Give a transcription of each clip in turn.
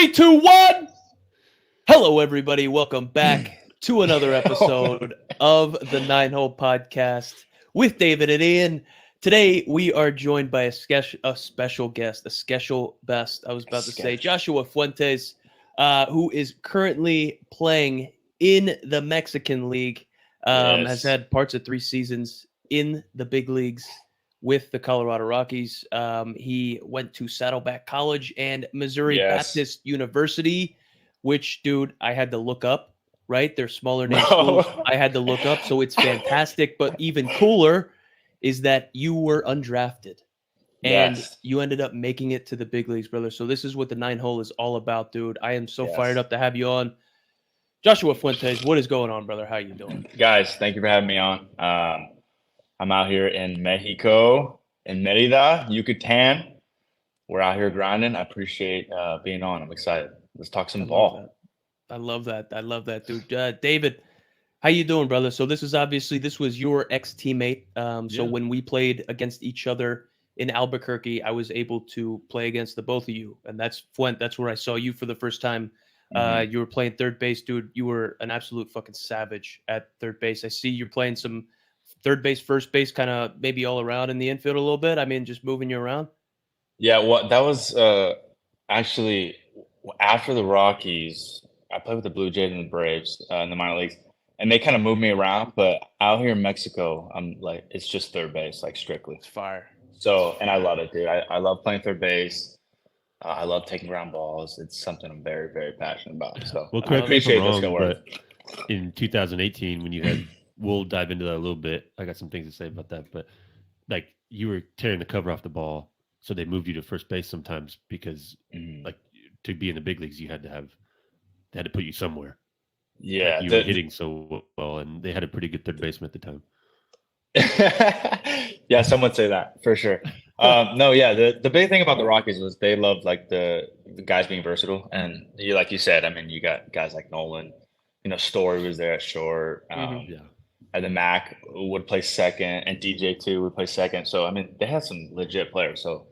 Three, two, one. Hello, everybody. Welcome back to another episode of the Nine Hole Podcast with David and Ian. Today, we are joined by a special guest, a special best. I was about to say Joshua Fuentes, who is currently playing in the Mexican League, has had parts of 3 seasons in the big leagues with the Colorado Rockies. He went to Saddleback College and Missouri Baptist University, which, dude, I had to look up, right? They're smaller name schools. I had to look up, so it's fantastic. But even cooler is that you were undrafted and you ended up making it to the big leagues, brother. So this is what the 9 Hole is all about, dude. I am so fired up to have you on. Joshua Fuentes, what is going on, brother? How you doing? Guys, thank you for having me on. I'm out here in Mexico, in Mérida, Yucatán. We're out here grinding. I appreciate being on. I'm excited. Let's talk some ball. I love that, dude. David, how you doing, brother? So this was your ex-teammate. So when we played against each other in Albuquerque, I was able to play against the both of you. And that's where I saw you for the first time. You were playing third base, dude. You were an absolute fucking savage at third base. I see you're playing some third base, first base, kind of maybe all around in the infield a little bit. I mean, just moving you around. Yeah, well, that was actually after the Rockies. I played with the Blue Jays and the Braves in the minor leagues, and they kind of moved me around. But out here in Mexico, I'm like, it's just third base, like strictly. It's fire. So, and I love it, dude. I love playing third base. I love taking ground balls. It's something I'm very, very passionate about. So, well, correct me if I'm wrong, but in 2018, when you had, we'll dive into that a little bit. I got some things to say about that, but like you were tearing the cover off the ball, so they moved you to first base sometimes because, like, to be in the big leagues, they had to put you somewhere. Yeah, like you were hitting so well, and they had a pretty good third baseman at the time. Yeah, some would say that for sure. No, yeah, the big thing about the Rockies was they loved like the guys being versatile, and like you said, I mean, you got guys like Nolan, Story was there at short, and then Mac would play second, and DJ too would play second. So I mean, they had some legit players. So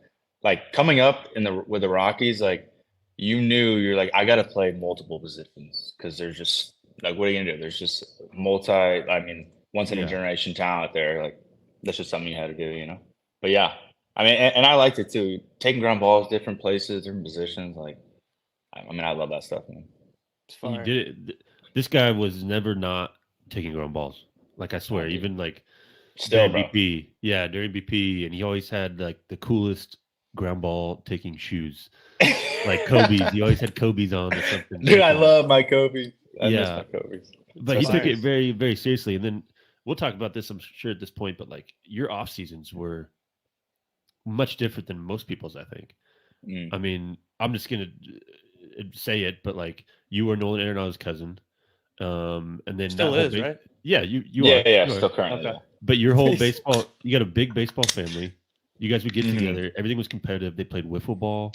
like coming up with the Rockies, like you're like, I got to play multiple positions because there's just like, what are you gonna do? There's just once in a generation talent there. Like that's just something you had to do, But yeah, I mean, and I liked it too. Taking ground balls, different places, different positions. Like, I mean, I love that stuff, man. It's fun. You did it. This guy was never not taking ground balls. Like I swear, even like still during BP, during BP, and he always had like the coolest ground ball taking shoes, like Kobe's. He always had Kobe's on or something. Dude, I love my Kobe. I miss my Kobe's. But he took it very, very seriously. And then we'll talk about this, I'm sure, at this point. But like your off seasons were much different than most people's, I think. I mean, I'm just gonna say it, but like you were Nolan Arenado's cousin. And then still is, right? Yeah, you are. Yeah, still currently. Okay. But your whole baseball, you got a big baseball family. You guys would get together. Everything was competitive. They played wiffle ball.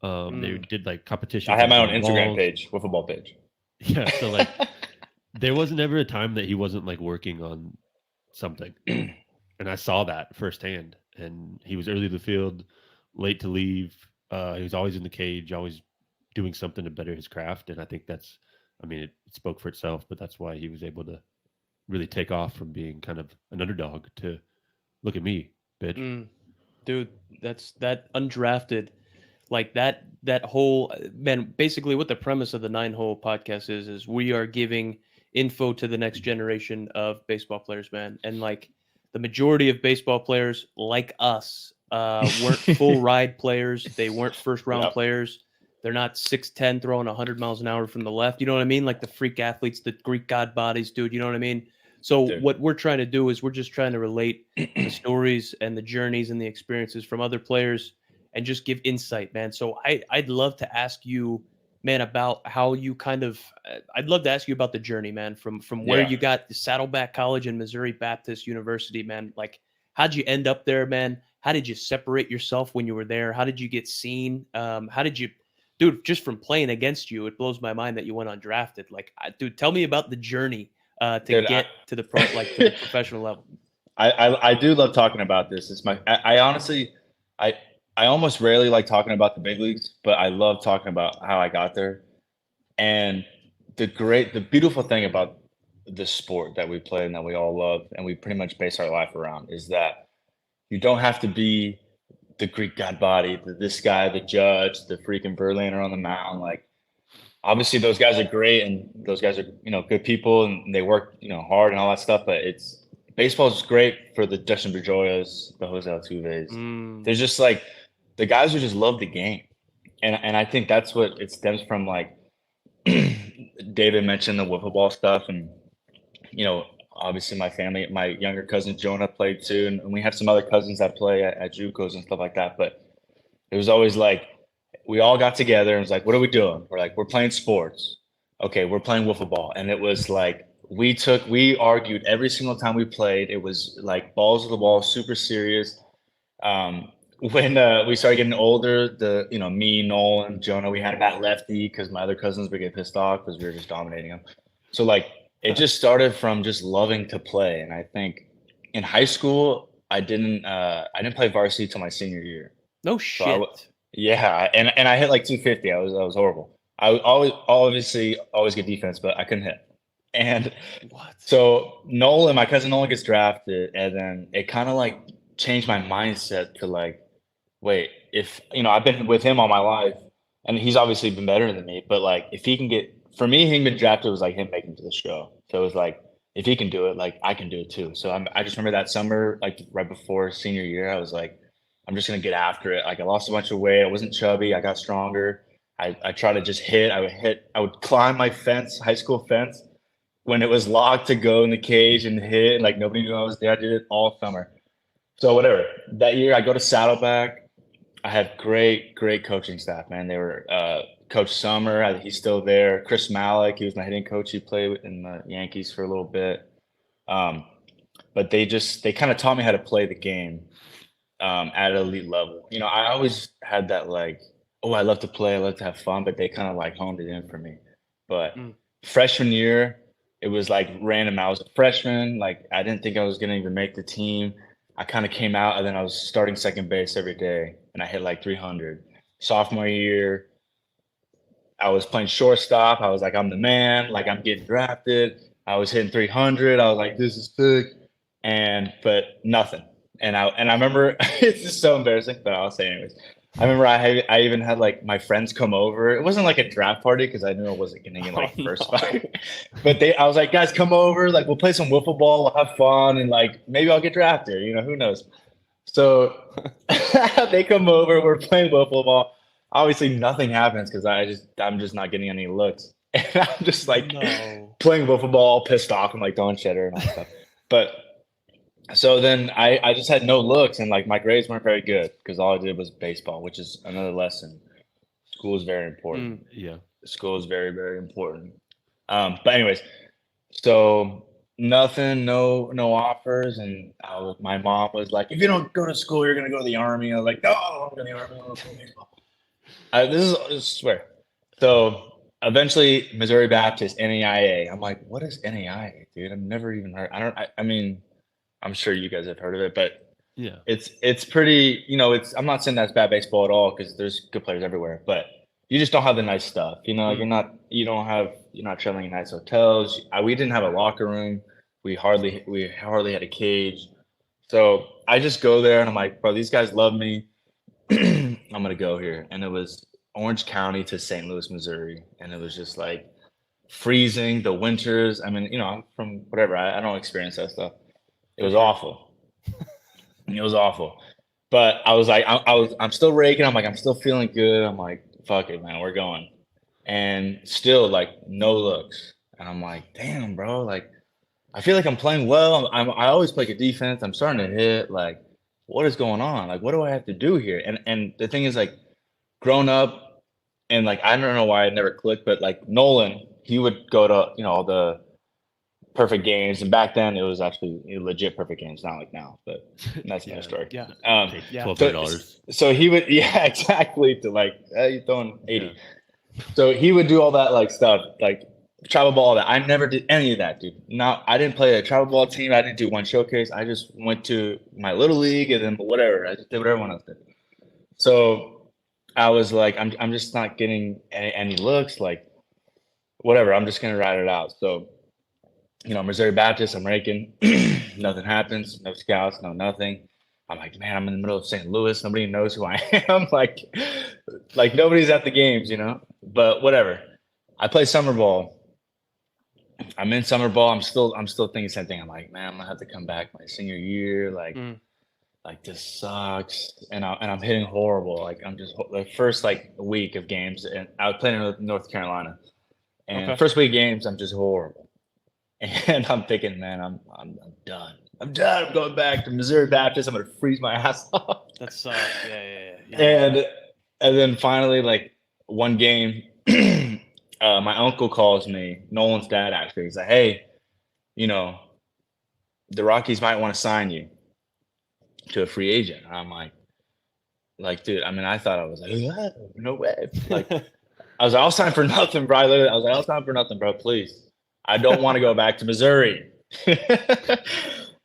They did like competition. I had my own Instagram page, wiffle ball page. Yeah, so like there wasn't ever a time that he wasn't like working on something, and I saw that firsthand. And he was early to the field, late to leave. He was always in the cage, always doing something to better his craft. And I think that's, I mean, it spoke for itself, but that's why he was able to really take off from being kind of an underdog to look at me, bitch. Dude, that's that undrafted, like that whole, man, basically what the premise of the 9 Hole podcast is we are giving info to the next generation of baseball players, man. And like the majority of baseball players like us weren't full ride players. They weren't first round players. They're not 6'10", throwing 100 miles an hour from the left. You know what I mean? Like the freak athletes, the Greek god bodies, dude. You know what I mean? So what we're trying to do is we're just trying to relate the stories and the journeys and the experiences from other players and just give insight, man. So I'd love to ask you, man, about how you kind of I'd love to ask you about the journey, man, from where you got the Saddleback College and Missouri Baptist University, man. Like, how'd you end up there, man? How did you separate yourself when you were there? How did you get seen? How did you, dude, just from playing against you, it blows my mind that you went undrafted. Like, dude, tell me about the journey to get to the pro, like to the professional level. I do love talking about this. It's I honestly, I I almost rarely like talking about the big leagues, but I love talking about how I got there. And the beautiful thing about this sport that we play and that we all love and we pretty much base our life around is that you don't have to be the Greek god body, this guy, the judge, the freaking Verlander on the mound. Like, obviously those guys are great and those guys are, good people and they work, hard and all that stuff. But baseball is great for the Dustin Pedroias, the Jose Altuves. There's just like the guys who just love the game. And I think that's what it stems from. Like David mentioned the wiffle ball stuff, and obviously my family, my younger cousin Jonah played too, and we have some other cousins that play at JUCOs and stuff like that. But it was always like we all got together and was like, what are we doing? We're like, we're playing sports. Okay, we're playing wiffle ball. And it was like we argued every single time we played. It was like balls to the wall, super serious. When we started getting older, me, Nolan, Jonah, we had a bat lefty because my other cousins would get pissed off because we were just dominating them. So like it just started from just loving to play. And I think in high school, I didn't play varsity till my senior year. No shit. Yeah, and I hit like 250. I was horrible. I would always get defense, but I couldn't hit. And so my cousin Nolan gets drafted, and then it kind of like changed my mindset to like, wait, if I've been with him all my life, and he's obviously been better than me, but like if he can for me, him being drafted was like him making it to the show. So it was like, if he can do it, like I can do it too. So I just remember that summer, like right before senior year, I was like, I'm just gonna get after it. Like I lost a bunch of weight. I wasn't chubby. I got stronger. I tried to just hit. I would climb my high school fence when it was locked to go in the cage and hit. And like nobody knew I was there. I did it all summer. So whatever. That year I go to Saddleback. I had great coaching staff, man. They were Coach Summer, he's still there. Chris Malick, he was my hitting coach. He played in the Yankees for a little bit. But they kind of taught me how to play the game at an elite level. I always had that like, oh, I love to play, I love to have fun, but they kind of like honed it in for me. But freshman year, it was like random. I was a freshman. Like I didn't think I was going to even make the team. I kind of came out and then I was starting second base every day and I hit like 300. Sophomore year, I was playing shortstop. I was like, I'm the man. Like I'm getting drafted. I was hitting 300. I was like, this is sick. But nothing. And I remember it's just so embarrassing, but I'll say anyways. I remember I even had like my friends come over. It wasn't like a draft party because I knew I wasn't getting in like first spot. But I was like, guys, come over. Like we'll play some wiffle ball. We'll have fun, and like maybe I'll get drafted. Who knows? So they come over. We're playing wiffle ball. Obviously, nothing happens because I'm just not getting any looks, and I'm just like playing wiffle ball, pissed off, and like throwing cheddar and all that stuff. But so then I just had no looks, and like my grades weren't very good because all I did was baseball, which is another lesson. School is very important. Yeah, school is very, very important. But anyways, so nothing, no offers, and my mom was like, "If you don't go to school, you're gonna go to the army." I was like, "No, I'm going to the army. I'm going to play baseball." I swear. So eventually, Missouri Baptist NAIA. I'm like, "What is NAIA, dude? I've never even heard." I mean, I'm sure you guys have heard of it, but yeah, it's pretty. I'm not saying that's bad baseball at all because there's good players everywhere, but you just don't have the nice stuff. You're not traveling in nice hotels. We didn't have a locker room. We hardly had a cage. So I just go there and I'm like, bro, these guys love me. I'm gonna go here. And it was Orange County to St. Louis, Missouri, and it was just like freezing. The winters. I mean, I'm from whatever. I don't experience that stuff. It was awful. It was awful. But I was like, I'm still raking. I'm like, I'm still feeling good. I'm like, fuck it, man, we're going. And still like no looks. And I'm like, damn, bro. Like, I feel like I'm playing well. I always play good defense. I'm starting to hit. Like, what is going on? Like, what do I have to do here? And the thing is, like, grown up, and like, I don't know why I never clicked, but like Nolan, he would go to all the perfect games, and back then it was actually legit perfect games, not like now. But that's another story. Yeah. $1,200. So he would, yeah, exactly. To like, you're throwing 80. Yeah. So he would do all that like stuff, like travel ball. That I never did any of that, dude. I didn't play a travel ball team. I didn't do one showcase. I just went to my little league and then whatever. I just did what everyone else did. So I was like, I'm just not getting any looks. Like, whatever. I'm just gonna ride it out. So, Missouri Baptist, I'm raking. Nothing happens. No scouts. No nothing. I'm like, man, I'm in the middle of St. Louis. Nobody knows who I am. like nobody's at the games, But whatever. I play summer ball. I'm in summer ball. I'm still thinking the same thing. I'm like, man, I'm gonna have to come back my senior year. Like this sucks, and I'm hitting horrible. Like I'm just the first like week of games, and I was playing in North Carolina, and Okay. first week of games, I'm just horrible, and I'm thinking, man, I'm done. I'm done. I'm going back to Missouri Baptist. I'm gonna freeze my ass off. That sucks. Yeah. And then finally, like one game, my uncle calls me, Nolan's dad actually. He's like, hey, the Rockies might want to sign you to a free agent. And I'm like, dude, I mean, I thought I was like, no way. Like, I was like, I'll sign for nothing, bro. I was like, I'll sign for nothing, bro. Please. I don't want to go back to Missouri.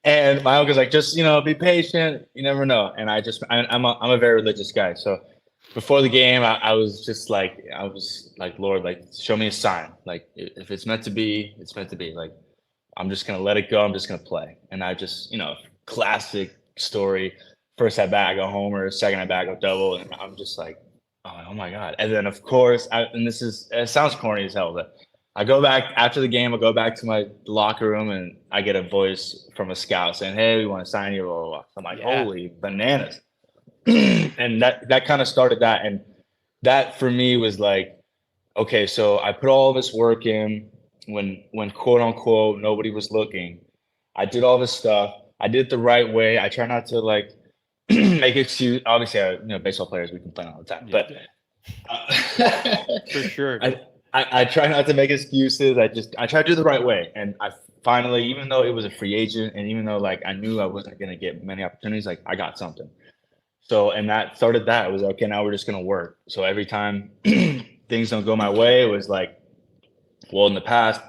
And my uncle's like, just, be patient. You never know. And I'm a very religious guy. So before the game, I was like, Lord, like, show me a sign. Like, if it's meant to be, it's meant to be. Like, I'm just going to let it go. I'm just going to play. And I just, classic story. First at bat, I go homer. Second at bat, I go double. And I'm just like, oh my God. And then, of course, it sounds corny as hell, but I go back after the game. I go back to my locker room and I get a voice from a scout saying, hey, we want to sign you. Blah, blah, blah. I'm like, holy bananas. And that kind of started that. And that for me was like, okay, so I put all this work in when quote unquote, nobody was looking. I did all this stuff. I did it the right way. I try not to like make excuse. Obviously, baseball players, we complain all the time, but for sure. I try not to make excuses. I try to do the right way. And I finally, even though it was a free agent and even though like I knew I wasn't going to get many opportunities, like I got something. So, and that started that. It was okay, now we're just going to work. So every time things don't go my way, it was like, well, in the past,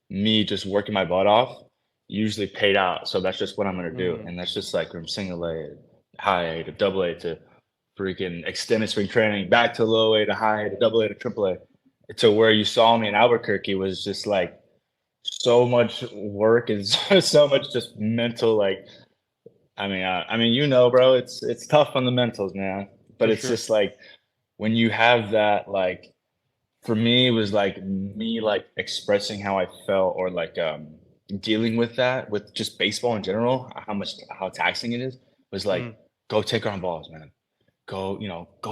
me just working my butt off usually paid out. So that's just what I'm going to do. And that's just like from single A to high A to double A to freaking extended spring training, back to low A to high A to double A to triple A. To where you saw me in Albuquerque was just like so much work and so much just mental. Like, I mean, bro, it's tough on the mentals, man. But it's just like when you have that, like, for me, it was like me like expressing how I felt or like dealing with that with just baseball in general, how taxing it is. Was like, go take on balls, man. Go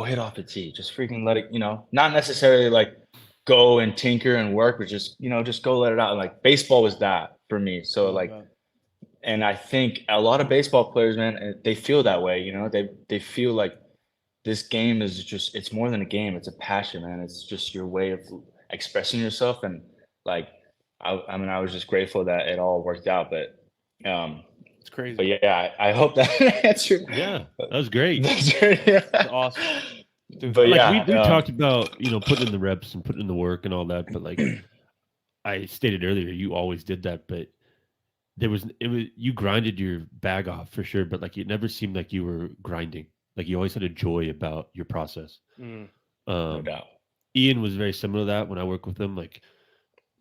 hit off the tee. Just freaking let it, not necessarily like go and tinker and work, but just go let it out. Like baseball was that for me. So and I think a lot of baseball players, man, they feel that way. They feel like this game is just, it's more than a game. It's a passion, man. It's just your way of expressing yourself. And like, I mean, I was just grateful that it all worked out, but it's crazy. But yeah, I hope that answered. Yeah, that was great. That's awesome. Dude, but like we talked about, putting in the reps and putting in the work and all that. But like I stated earlier, you always did that. But you grinded your bag off for sure. But like it never seemed like you were grinding. Like you always had a joy about your process. No doubt. Ian was very similar to that when I worked with him. Like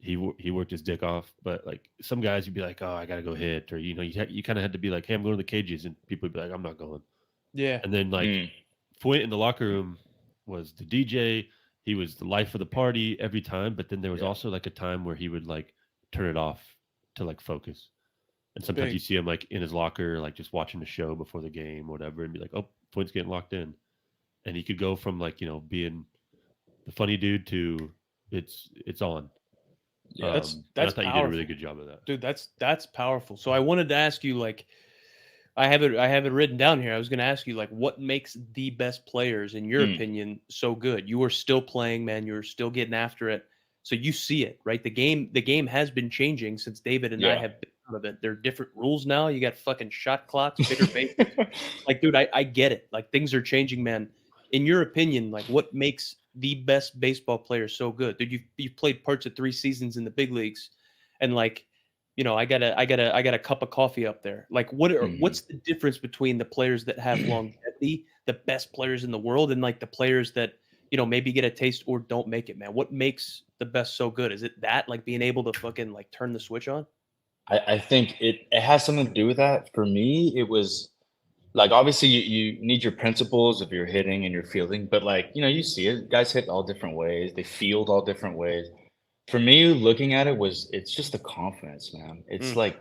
he worked his dick off. But like some guys, you'd be like, oh, I gotta go hit, or you kind of had to be like, hey, I'm going to the cages, and people would be like, I'm not going. Yeah. And then like. Fuentes in the locker room was the DJ. He was the life of the party every time. But then there was also like a time where he would like turn it off to like focus. And sometimes you see him like in his locker, like just watching the show before the game or whatever, and be like, oh, Fuentes getting locked in. And he could go from like, being the funny dude to it's on. Yeah, that's I thought powerful. you did a really good job of that. Dude, that's powerful. So I wanted to ask you, like, I have it written down here. I was going to ask you, like, what makes the best players, in your opinion, so good? You are still playing, man. You're still getting after it. So you see it, right? The game has been changing since David and I have been out of it. There are different rules now. You got fucking shot clocks, bigger bases. Like, dude, I get it. Like, things are changing, man. In your opinion, like, what makes the best baseball player so good? Dude, you've played parts of 3 seasons in the big leagues, and like, I got a cup of coffee up there. Like, what's the difference between the players that have longevity, the best players in the world and like the players that, you know, maybe get a taste or don't make it, man? What makes the best so good? Is it that, like, being able to fucking like turn the switch on? I think it has something to do with that. For me, it was like obviously you need your principles if you're hitting and you're fielding, but like, you know, you see it, guys hit all different ways, they field all different ways. For me, looking at it it's just the confidence, man. It's Mm. like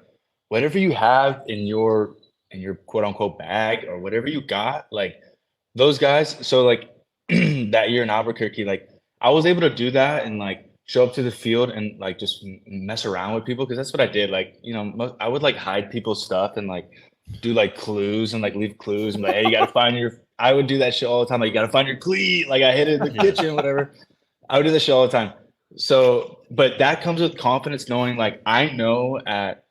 whatever you have in your quote unquote bag or whatever you got, like those guys. So like that year in Albuquerque, like I was able to do that and like show up to the field and like just mess around with people because that's what I did. Like, you know, I would like hide people's stuff and like do like clues and like leave clues and like, hey, you gotta find your. I would do that shit all the time. Like, you gotta find your cleat. Like, I hid it in the kitchen, whatever. I would do that shit all the time. So, but that comes with confidence, knowing like I know at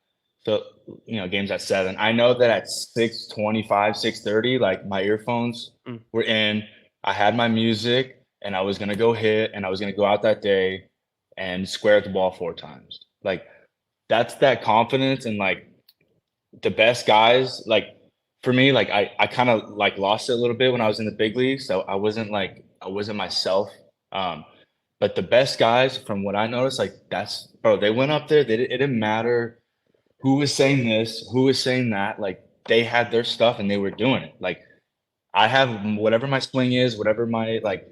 the games at 7. I know that at 6:25, 6:30, like my earphones were in. I had my music, and I was gonna go hit, and I was gonna go out that day and square at the ball 4 times. Like that's that confidence and like the best guys, like for me, like I kind of like lost it a little bit when I was in the big leagues. So I wasn't myself. But the best guys, from what I noticed, like that's bro, they went up there. It didn't matter who was saying this, who was saying that. Like they had their stuff and they were doing it. Like I have whatever my swing is, whatever my like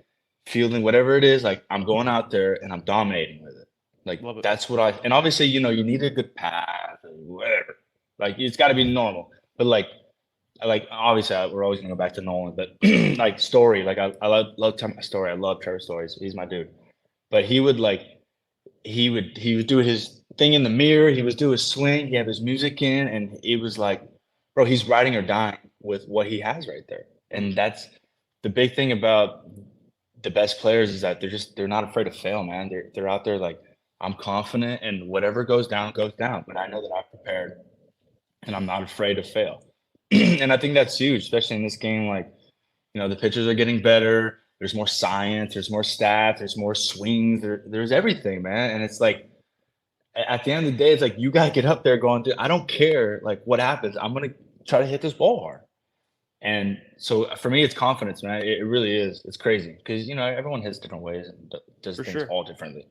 fielding, whatever it is. Like I'm going out there and I'm dominating with it. Like Love it. that's what and obviously, you know, you need a good path or whatever. Like it's got to be normal, but like obviously we're always gonna go back to Nolan, but like Story, like I love telling my story. I love Trevor Stories. He's my dude. But he would do his thing in the mirror. He would do his swing. He had his music in, and it was like, bro, he's riding or dying with what he has right there. And that's the big thing about the best players is that they're not afraid to fail, man. They're out there like I'm confident, and whatever goes down goes down. But I know that I've prepared, and I'm not afraid to fail. And I think that's huge, especially in this game. Like, you know, the pitchers are getting better. There's more science. There's more stats. There's more swings. There's everything, man. And it's like, at the end of the day, it's like you gotta get up there going, dude, I don't care like what happens. I'm gonna try to hit this ball hard. And so for me, it's confidence, man. It really is. It's crazy because, you know, everyone hits different ways and does For things sure. all differently.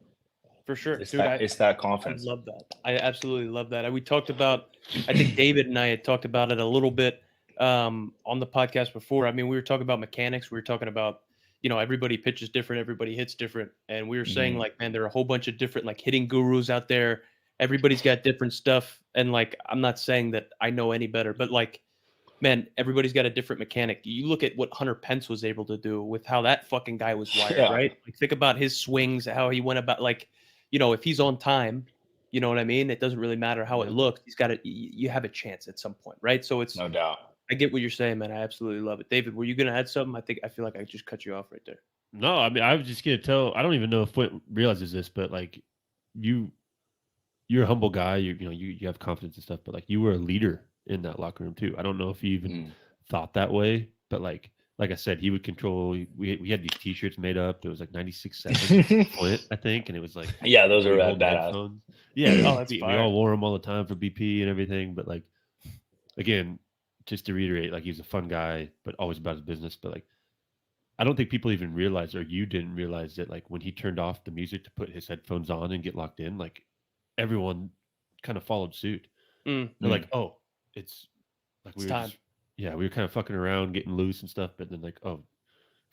For sure. It's Dude, it's that I confidence. love that. I absolutely love that. We talked about, I think David and I had talked about it a little bit on the podcast before. I mean, we were talking about mechanics. We were talking about, you know, everybody pitches different, everybody hits different. And we were saying like, man, there are a whole bunch of different like hitting gurus out there. Everybody's got different stuff. And like, I'm not saying that I know any better, but like, man, everybody's got a different mechanic. You look at what Hunter Pence was able to do with how that fucking guy was wired, Yeah. right? Like, think about his swings, how he went about, like, you know, if he's on time, you know what I mean? It doesn't really matter how it looks. He's got you have a chance at some point, right? So it's, No doubt. I get what you're saying, man. I absolutely love it. David, were you going to add something? I feel like I just cut you off right there. No, I mean, I was just gonna tell. I don't even know if Fuentes realizes this, but like, you're a humble guy. You have confidence and stuff, but like, you were a leader in that locker room too. I don't know if you even thought that way, but like I said, he would control. We had these T-shirts made up. It was like 96.7 Flint, I think, and it was like Yeah, those are old badass. headphones. Yeah, Oh, that's we fire. all wore them all the time for BP and everything. But like, again, just to reiterate, like, he's a fun guy, but always about his business. But like, I don't think people even realize, or you didn't realize that, like, when he turned off the music to put his headphones on and get locked in, like, everyone kind of followed suit. They're like, oh, it's like, It's time. we were kind of fucking around, getting loose and stuff, but then like, oh,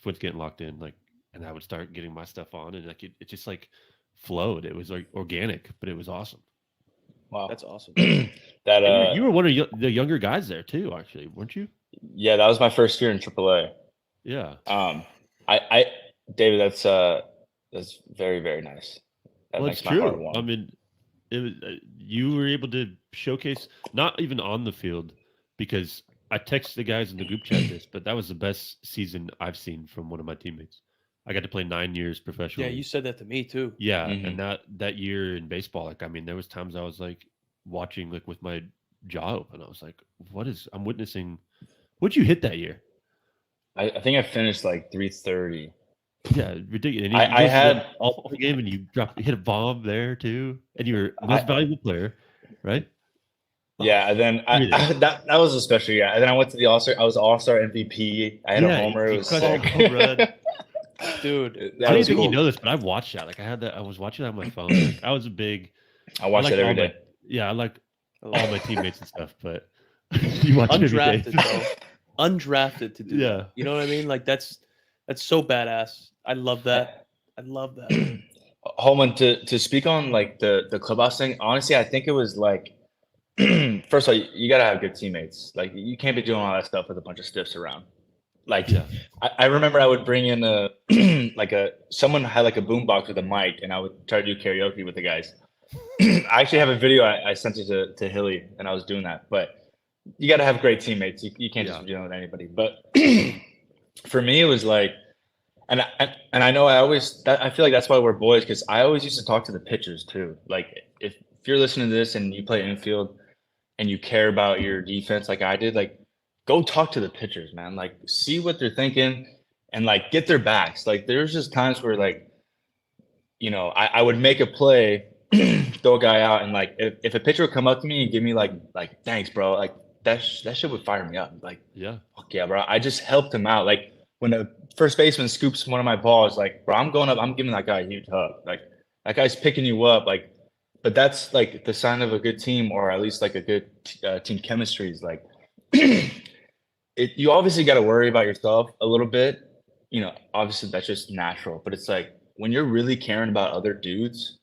foot's getting locked in, like, and I would start getting my stuff on, and like, it just like flowed. It was like organic, but it was awesome. Wow, That's awesome. that You were one of the younger guys there too, actually, weren't you? yeah, that was my first year in AAA. Yeah. I David, that's very, very nice. That Well, makes it's my heart true. warm. I mean, it was you were able to showcase, not even on the field, because I texted the guys in the group chat this, but that was the best season I've seen from one of my teammates. I got to play 9 years professionally. Yeah, you said that to me too. Yeah, and that year in baseball, like, I mean, there was times I was like watching like with my jaw open. I was like, I'm witnessing. What'd you hit that year? I think I finished like 330. Yeah, ridiculous. And I had all the game, and you hit a bomb there too, and you were most valuable player, right? Yeah, and then that was especially and then I went to the All-Star. I was All-Star MVP. I had a homer. It was sick. Dude. That I don't was think cool. you know this, but I've watched that. Like I was watching that on my phone. Like, I was a big. I watched that every day. Yeah, I like all my teammates and stuff, but you watch it every day. Undrafted, bro. Undrafted to do Yeah. that. You know what I mean? Like that's so badass. I love that. I love that. Holman, to speak on like the clubhouse thing, honestly, I think it was like first of all, you gotta have good teammates. Like you can't be doing all that stuff with a bunch of stiffs around. Like Yeah. I remember I would bring in someone had like a boombox with a mic, and I would try to do karaoke with the guys. I actually have a video I sent it to Hilly, and I was doing that. But you got to have great teammates. You can't just be dealing with anybody. But for me, it was like, and I know I feel like that's why we're boys, because I always used to talk to the pitchers too. Like if you're listening to this and you play infield and you care about your defense like I did, like go talk to the pitchers, man. Like see what they're thinking and like get their backs. Like there's just times where like, I would make a play, throw a guy out, and like if a pitcher would come up to me and give me like thanks, bro, like that shit would fire me up. Like, Yeah. Fuck yeah, bro. I just helped him out. Like when a first baseman scoops one of my balls, like, bro, I'm going up, I'm giving that guy a huge hug. Like that guy's picking you up. Like, but that's like the sign of a good team, or at least like a good team chemistry is like, you obviously got to worry about yourself a little bit. Obviously that's just natural, but it's like when you're really caring about other dudes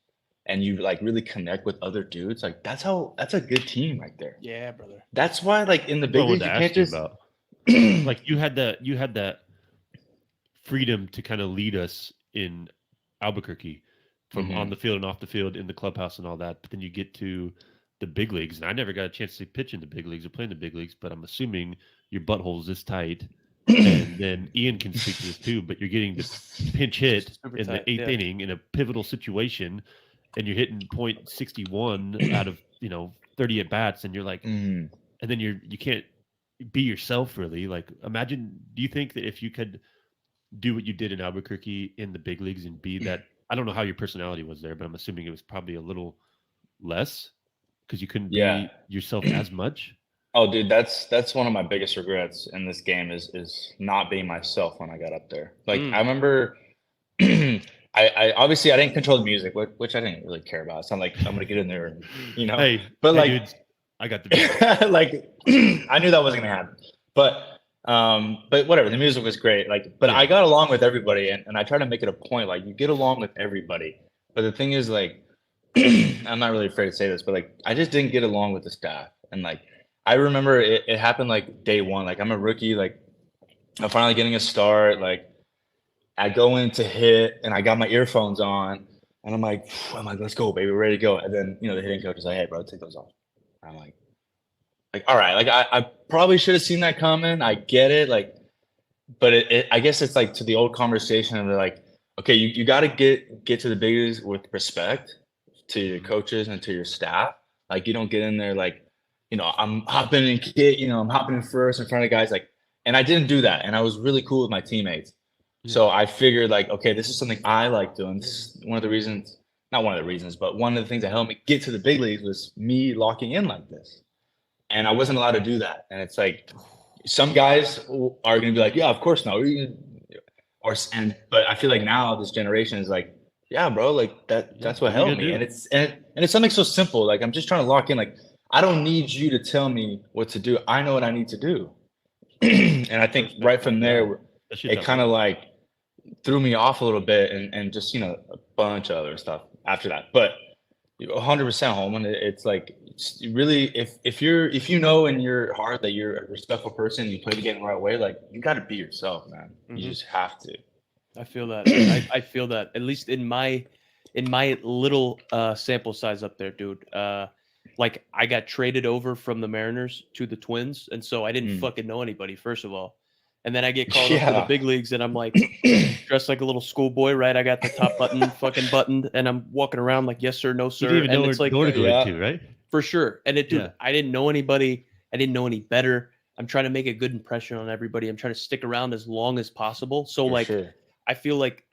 and you like really connect with other dudes, like that's a good team right there. Yeah, brother. That's why like in the big leagues you can't just like you had that freedom to kind of lead us in Albuquerque from on the field and off the field in the clubhouse and all that. But then you get to the big leagues, and I never got a chance to pitch in the big leagues or play in the big leagues, but I'm assuming your butthole's this tight. And then Ian can speak to this too, but you're getting the pinch hit in the eighth inning in a pivotal situation, and you're hitting .61 out of 30 at bats, and you're like, and then you can't be yourself really. Like, imagine, do you think that if you could do what you did in Albuquerque in the big leagues and be that, I don't know how your personality was there, but I'm assuming it was probably a little less because you couldn't be yourself as much? Oh, dude, that's one of my biggest regrets in this game is not being myself when I got up there. Like I remember, I obviously I didn't control the music, which I didn't really care about. It's not like I'm gonna get in there, Hey, but like, dudes, I got the music. like I knew that wasn't gonna happen. But whatever, the music was great. Like, but I got along with everybody, and I try to make it a point. Like, you get along with everybody. But the thing is, like, I'm not really afraid to say this, but like, I just didn't get along with the staff, and like. I remember it happened like day one. Like I'm a rookie. Like I'm finally getting a start. Like I go in to hit, and I got my earphones on, and I'm like, let's go, baby, we're ready to go. And then the hitting coach is like, hey, bro, take those off. I'm like, all right. Like I probably should have seen that coming. I get it. Like, but I guess it's like to the old conversation of like, okay, you got to get to the big leagues with respect to your coaches and to your staff. Like you don't get in there like. I'm hopping in kit, I'm hopping in first in front of guys like, and I didn't do that. And I was really cool with my teammates. So I figured like, okay, this is something I like doing. This is one of the reasons, not one of the reasons, but one of the things that helped me get to the big leagues was me locking in like this. And I wasn't allowed to do that. And it's like, some guys are going to be like, yeah, of course not. But I feel like now this generation is like, yeah, bro, like that's what helped me. And it's something so simple. Like, I'm just trying to lock in, like, I don't need you to tell me what to do. I know what I need to do. And I think right from there, it kind of like threw me off a little bit and just, a bunch of other stuff after that. But 100% Holman, it's like, it's really, if you know in your heart that you're a respectful person, you play the game the right way, like you got to be yourself, man. You just have to. I feel that. I feel that, at least in my little sample size up there, dude. Like I got traded over from the Mariners to the Twins, and so I didn't fucking know anybody, first of all. And then I get called up to the big leagues, and I'm like dressed like a little schoolboy, right? I got the top button fucking buttoned, and I'm walking around like yes sir, no sir. You didn't even and know it's where like to go to, right? For sure. And I didn't know anybody. I didn't know any better. I'm trying to make a good impression on everybody. I'm trying to stick around as long as possible. So I feel like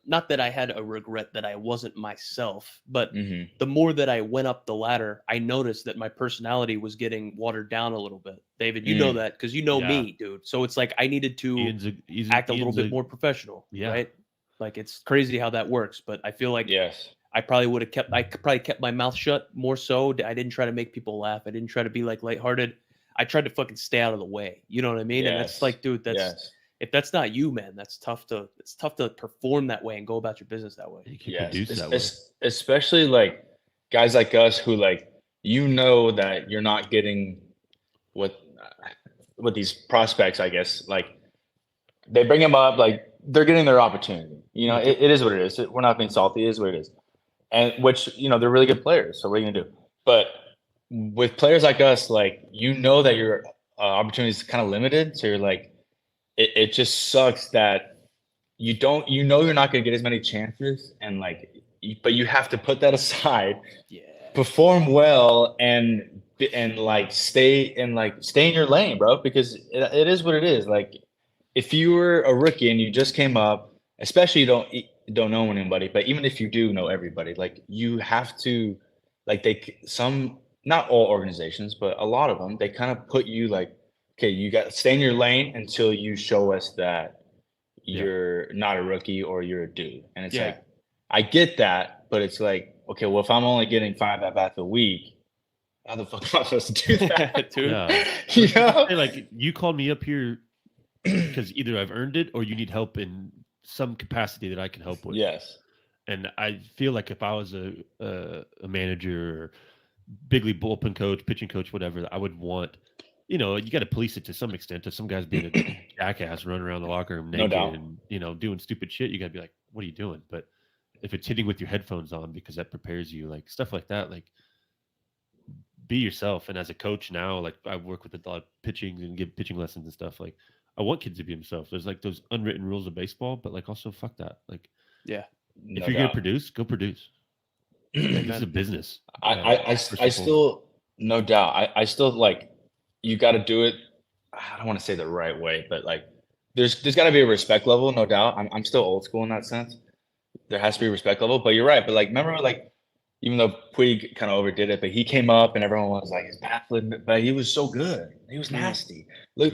not that I had a regret that I wasn't myself, but Hmm. the more that I went up the ladder, I noticed that my personality was getting watered down a little bit. David, you know that because you know Yeah. me, dude. So it's like I needed to act a little bit more professional, Yeah. right? Like it's crazy how that works, but I feel like Yes. I probably kept my mouth shut more so. I didn't try to make people laugh. I didn't try to be like lighthearted. I tried to fucking stay out of the way. You know what I mean? And that's Yes. like, dude, Yes. if that's not you, man, it's tough to perform that way and go about your business that way. You can Yes. produce that way. Especially like guys like us who like that you're not getting what with these prospects. I guess like they bring them up like they're getting their opportunity. It is what it is. We're not being salty. It is what it is. And which they're really good players. So what are you gonna do? But with players like us, like that your opportunity is kind of limited. So you're like, it just sucks that you're not gonna get as many chances, and like, but you have to put that aside, Yeah. perform well, and stay in your lane, bro. Because it is what it is. Like, if you were a rookie and you just came up, especially you don't know anybody, but even if you do know everybody, like you have to, like not all organizations, but a lot of them, they kind of put you like, okay, you got to stay in your lane until you show us that you're not a rookie or you're a dude. And it's like, I get that, but it's like, okay, well, if I'm only getting 5 at-bats a week, how the fuck am I supposed to do that? Dude. Yeah. Like you called me up here because either I've earned it or you need help in some capacity that I can help with. Yes. And I feel like if I was a manager or big league bullpen coach, pitching coach, whatever, I would want, you got to police it to some extent. If some guy's being a jackass running around the locker room naked and, doing stupid shit, you got to be like, what are you doing? But if it's hitting with your headphones on because that prepares you, like stuff like that, like be yourself. And as a coach now, like I work with a lot of pitching and give pitching lessons and stuff. Like I want kids to be themselves. There's like those unwritten rules of baseball, but like also fuck that. Like, if you're gonna produce, go produce. This is a business. I still, no doubt. I still like, you got to do it. I don't want to say the right way, but like, there's got to be a respect level, no doubt. I'm still old school in that sense. There has to be a respect level, but you're right. But like, remember, like, even though Puig kind of overdid it, but he came up and everyone was like, "He's baffling," but he was so good. He was nasty. Look,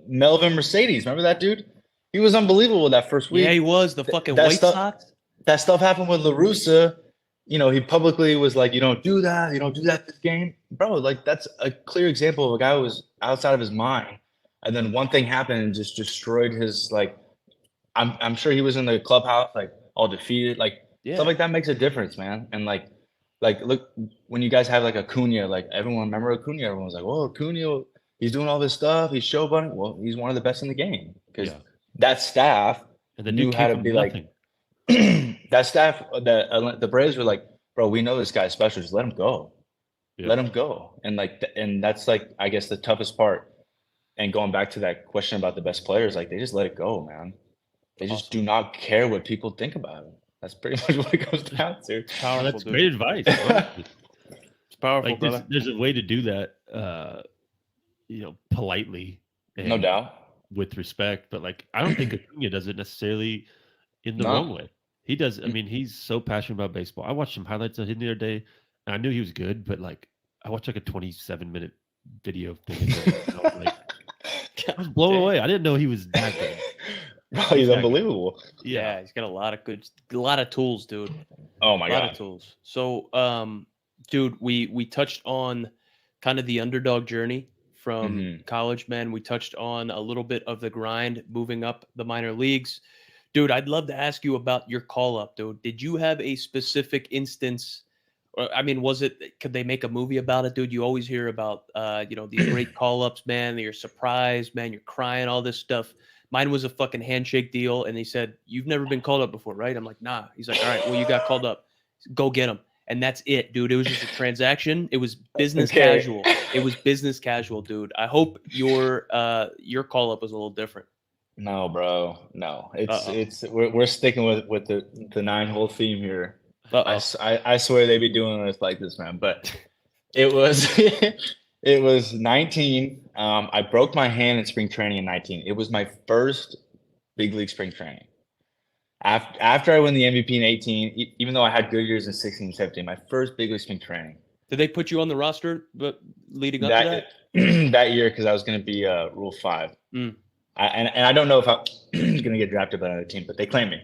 Melvin Mercedes, remember that dude? He was unbelievable that first week. Yeah, he was the fucking White Sox. That stuff happened with La Russa. He publicly was like, "You don't do that. You don't do that this game, bro." Like that's a clear example of a guy who was outside of his mind, and then one thing happened and just destroyed his like. I'm sure he was in the clubhouse like all defeated, like stuff like that makes a difference, man. And like look, when you guys have like Acuna, like everyone remember Acuna, everyone was like, "Oh, Acuna, he's doing all this stuff, he's showboating." Well, he's one of the best in the game because that staff knew how to be like. That staff, the Braves were like, "Bro, we know this guy's special. Just let him go, let him go." And like, and that's like, I guess the toughest part. And going back to that question about the best players, like they just let it go, man. They just do not care what people think about it. That's pretty much what it comes down to. Powerful, that's great advice. It's powerful, like brother. There's a way to do that, politely. And no doubt. With respect, but like I don't think Acuna does it necessarily in the wrong way. He does. I mean, he's so passionate about baseball. I watched some highlights of him the other day, and I knew he was good, but like I watched like a 27-minute video thing. I was blown away. I didn't know he was that good. Bro, he's unbelievable. Yeah, he's got a lot of tools, dude. Oh my god, a lot of tools. So, dude, we touched on kind of the underdog journey from college, man. We touched on a little bit of the grind moving up the minor leagues. Dude, I'd love to ask you about your call up, dude. Did you have a specific instance? Or, I mean, could they make a movie about it, dude? You always hear about, these great call ups, man. You're surprised, man. You're crying, all this stuff. Mine was a fucking handshake deal. And they said, "You've never been called up before, right?" I'm like, "Nah." He's like, "All right, well, you got called up. Go get him." And that's it, dude. It was just a transaction. It was business casual. It was business casual, dude. I hope your call up was a little different. No, bro. No, we're sticking with the 9-hole theme here. I swear they be doing this like this, man. But it was it was 19. I broke my hand in spring training in 19. It was my first big league spring training. After I win the MVP in 18, even though I had good years in 16 and 17, my first big league spring training. Did they put you on the roster but leading up to that? That year, because I was going to be Rule 5. Mm. And I don't know if I was going to get drafted by another team, but they claimed me.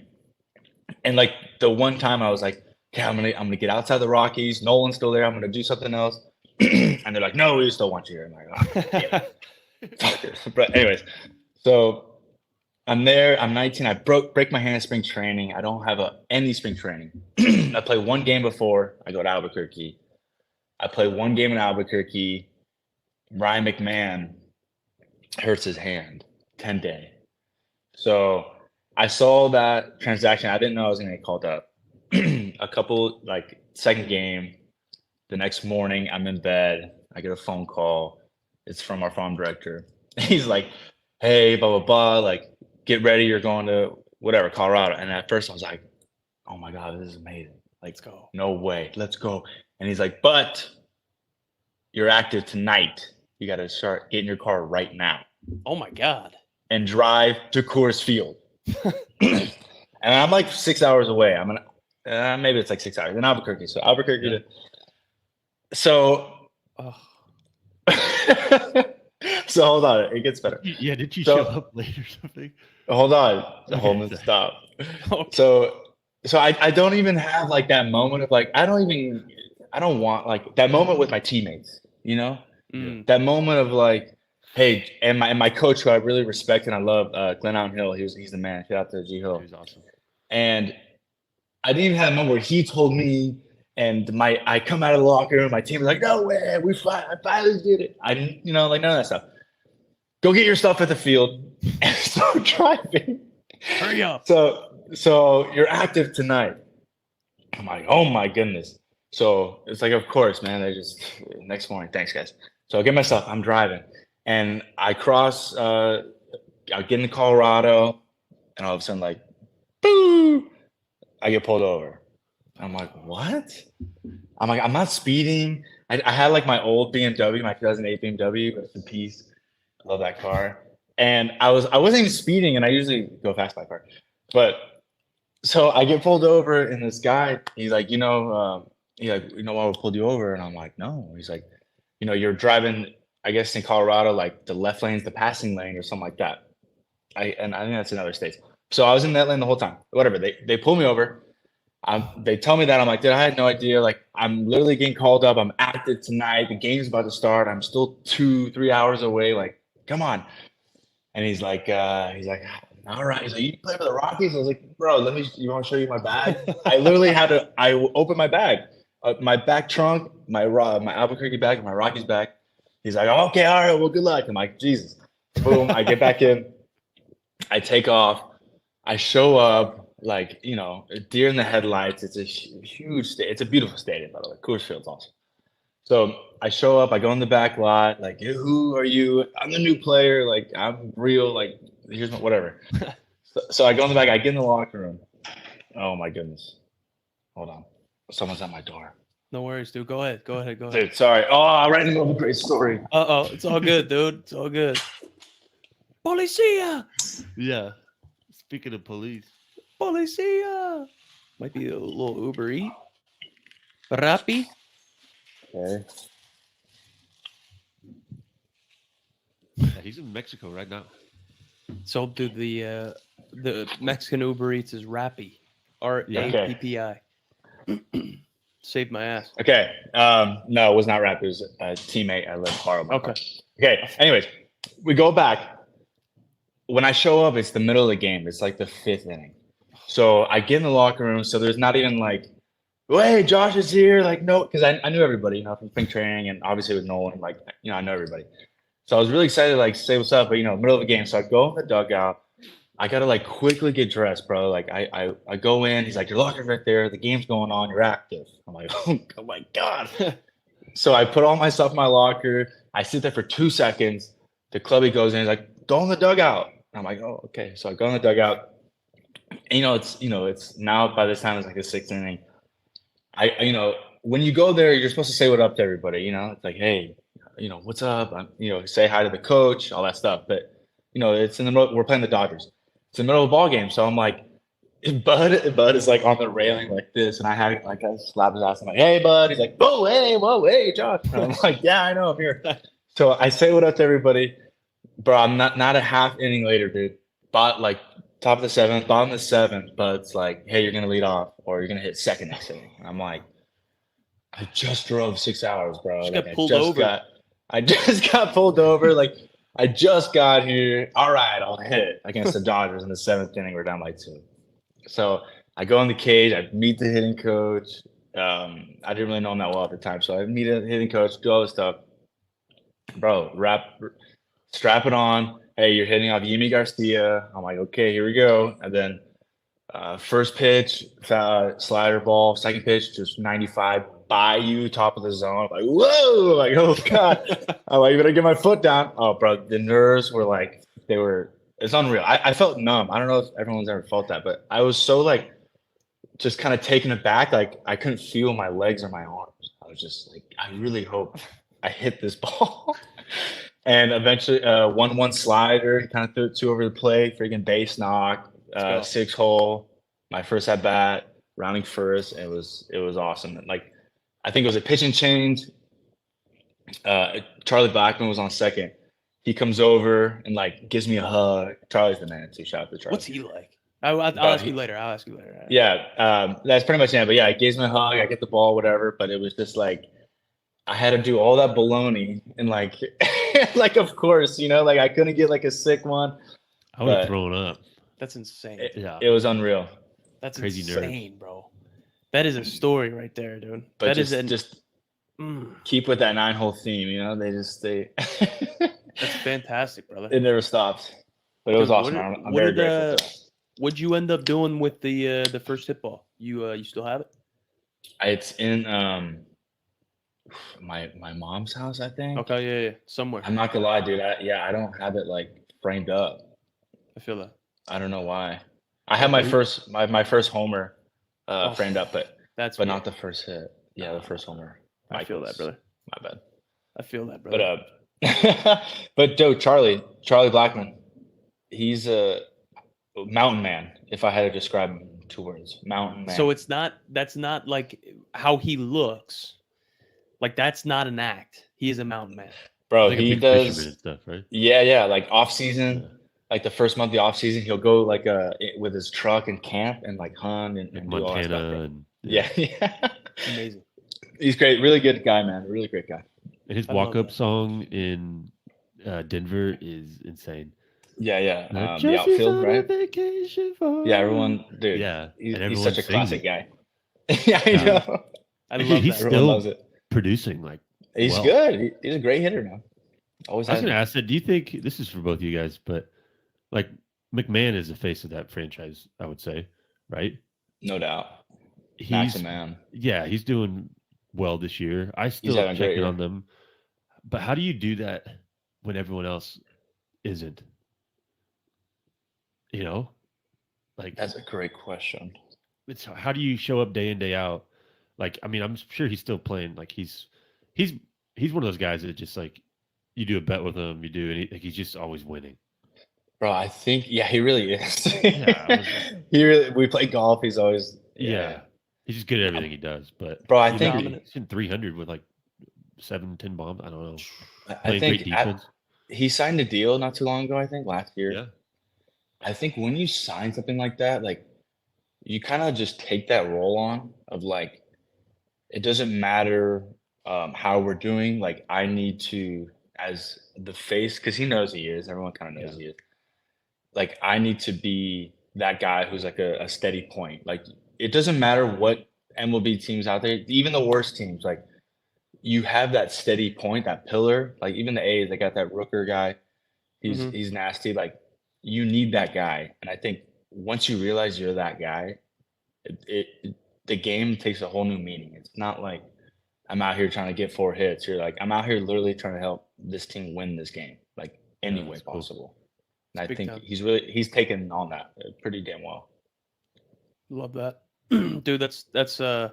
And like the one time I was like, okay, I'm gonna get outside the Rockies. Nolan's still there. I'm gonna do something else. And they're like, no, we still want you here. I'm like, oh, fuck this. But anyways, so I'm there. I'm 19. I break my hand in spring training. I don't have any spring training. I play one game before I go to Albuquerque. I play one game in Albuquerque. Ryan McMahon hurts his hand 10-day. So I saw that transaction. I didn't know I was going to get called up. A couple, like, second game. The next morning, I'm in bed. I get a phone call. It's from our farm director. He's like, hey, blah, blah, blah. Like, get ready. You're going to whatever, Colorado. And at first I was like, oh my God, this is amazing. Like, Let's go. No way. Let's go. And he's like, but you're active tonight. You got to start getting your car right now Oh my God. and drive to Coors Field. And I'm like 6 hours away. I'm gonna, maybe it's like 6 hours in Albuquerque. So Albuquerque. Yeah. So, Oh. so hold on. It gets better. Yeah, did you So- show up late or something? Hold on. Okay, Hold on. sorry. Stop. Okay. So I don't even have like that moment of like, I don't want like that moment with my teammates, you know, Mm. that moment of like, hey, and my coach who I really respect and I love, Glenn Allen Hill. He's the man. Shout out to G Hill. It was awesome. And I didn't even have a moment where he told me, and I come out of the locker room, my team was like, no way, I finally did it. I didn't, like none of that stuff. Go get your stuff at the field and start driving. Hurry up. So you're active tonight. I'm like, oh my goodness. So it's like, of course, man. Next morning, thanks guys. So I get myself, I'm driving and I cross, I get into Colorado and all of a sudden like, boo, I get pulled over. I'm like, what? I'm like, I'm not speeding. I had like my old BMW, my 2008 BMW, rest in peace. Love that car. And I wasn't even speeding, and I usually go fast by car. But so I get pulled over, and this guy, he's like, why we pulled you over? And I'm like, no. He's like, you're driving, I guess in Colorado, like the left lane's the passing lane or something like that. And I think that's in other states. So I was in that lane the whole time. Whatever. They pull me over. They tell me that. I'm like, dude, I had no idea. Like, I'm literally getting called up. I'm active tonight. The game's about to start. I'm still 2-3 hours away. Like, come on. And he's like, all right. He's like, you play for the Rockies? I was like, bro, you want to show you my bag? I literally I opened my bag, my back trunk, my Albuquerque bag, and my Rockies bag. He's like, okay, all right, well, good luck. I'm like, Jesus. Boom. I get back in. I take off. I show up, like, deer in the headlights. It's a huge it's a beautiful stadium, by the way. Coors Field's awesome. So I show up, I go in the back lot, like, who are you? I'm the new player, like, I'm real, like, here's my whatever. So I go in the back, I get in the locker room. Oh my goodness. Hold on. Someone's at my door. No worries, dude. Go ahead. Dude, sorry. Oh, right in the middle of a great story. Uh-oh. It's all good, dude. It's all good. Policia! Yeah. Speaking of police. Policia! Might be a little Uber Eat. Rappi? Okay. Yeah, he's in Mexico right now. So, dude, the Mexican Uber Eats is Rappi. R-A-P-P-I. Saved my ass. Okay. No, it was not rap. It was a teammate I lived far away. Okay. Anyways, we go back. When I show up, it's the middle of the game. It's like the 5th inning. So I get in the locker room. So there's not even like, oh, hey, Josh is here. Like, no, because I knew everybody, from spring training and obviously with Nolan, like, I know everybody. So I was really excited to like say what's up, but middle of the game. So I go in the dugout. I gotta like quickly get dressed, bro. Like I go in. He's like, your locker's right there. The game's going on. You're active. I'm like, oh my God. So I put all my stuff in my locker. I sit there for 2 seconds. The clubby goes in. He's like, go in the dugout. I'm like, oh, okay. So I go in the dugout. And, it's now by this time it's like the 6th inning. When you go there, you're supposed to say what up to everybody. It's like, hey, what's up? Say hi to the coach, all that stuff. But it's in the middle. We're playing the Dodgers. It's in the middle of a ball game. So I'm like, Bud is like on the railing like this, and I slapped his ass. I'm like, "Hey, Bud." He's like, whoa, hey, Josh." And I'm like, "Yeah, I know, I'm here." So I say what up to everybody, bro. I'm not a half inning later, dude. Like top of the seventh, bottom of the seventh. Bud's like, "Hey, you're gonna lead off, or you're gonna hit second next inning." And I'm like, "I just drove 6 hours, bro. Just Like, got pulled over. I just got pulled over. Like, I just got here. All right, I'll hit against the Dodgers in the seventh inning. We're down by 2." So I go in the cage. I meet the hitting coach. I didn't really know him that well at the time, so I meet a hitting coach, do all this stuff. Bro, strap it on. Hey, you're hitting off Yimi Garcia. I'm like, okay, here we go. And then first pitch, slider ball. Second pitch, just 95 by you, top of the zone. I'm like, whoa! Like, oh god! I'm like, you better get my foot down. Oh, bro, the nerves were like It's unreal. I felt numb. I don't know if everyone's ever felt that, but I was so like just kind of taken aback. Like I couldn't feel my legs or my arms. I was just like, I really hope I hit this ball. And eventually, 1-1 slider. He kind of threw it 2 over the plate. Freaking base knock. 6-hole. My first at bat, rounding first. It was awesome. And like, I think it was a pitching change. Charlie Blackmon was on second. He comes over and like gives me a hug. Charlie's the man too. Shout out to Charlie. What's he like? I'll ask you later. Yeah, that's pretty much it. But yeah, he gives me a hug. I get the ball, whatever. But it was just like I had to do all that baloney and like, like of course, like I couldn't get like a sick one. I would have thrown up. That's insane. It was unreal. That's crazy insane, nerve. bro. That is a story right there, dude. But that just keep with that 9-hole theme. They. That's fantastic, brother. It never stopped. But it was awesome. I'm very grateful. What'd you end up doing with the first hit ball? You still have it? It's in my mom's house, I think. Okay, yeah, somewhere. I'm not gonna lie, dude. I don't have it like framed up. I feel that. I don't know why. I have my first homer framed up, but not the first hit. Yeah, the first homer. I feel that, brother. My bad. I feel that, brother. But Charlie Blackmon, he's a mountain man. If I had to describe him in 2 words, mountain man. So that's not like how he looks. Like that's not an act. He is a mountain man. Bro, like he does stuff, right? Yeah. Like off season, like the first month of the off season, he'll go like with his truck and camp and like hunt and Like do all that Montana stuff. and Yeah. Amazing. He's great. Really good guy, man. Really great guy. And his walk-up song in Denver is insane. Yeah. The outfield, right? Yeah, everyone, dude. Yeah, he's such a classic guy. Yeah, I know. I Dude, love he's that. still loves it. producing like. He's good. He's a great hitter now. Always. I was going to ask that. Do you think this is for both of you guys? But like McMahon is the face of that franchise, I would say, right? No doubt. He's a man. Yeah, he's doing well this year. I still check in on them. But how do you do that when everyone else isn't? Like That's a great question. It's how do you show up day in day out? Like, I mean, I'm sure he's still playing. Like he's one of those guys that just like you do a bet with him, he's just always winning. Bro, I think he really is. Yeah, we play golf. He's always he's just good at everything he does. But bro, I think he's in 300 with like 7-10 bombs. I don't know. I think he signed a deal not too long ago. I think last year. Yeah. I think when you sign something like that, like you kind of just take that role on of like, it doesn't matter how we're doing. Like I need to, as the face, because he knows he is. Everyone kind of knows he is. Like I need to be that guy who's like a steady point. Like it doesn't matter what MLB teams out there, even the worst teams. Like you have that steady point, that pillar. Like even the A's, they got that Rooker guy. He's nasty. Like you need that guy, and I think once you realize you're that guy, the game takes a whole new meaning. It's not like I'm out here trying to get 4 hits. You're like, I'm out here literally trying to help this team win this game, like any way possible. And I think he's taken on that pretty damn well. Love that. Dude, that's I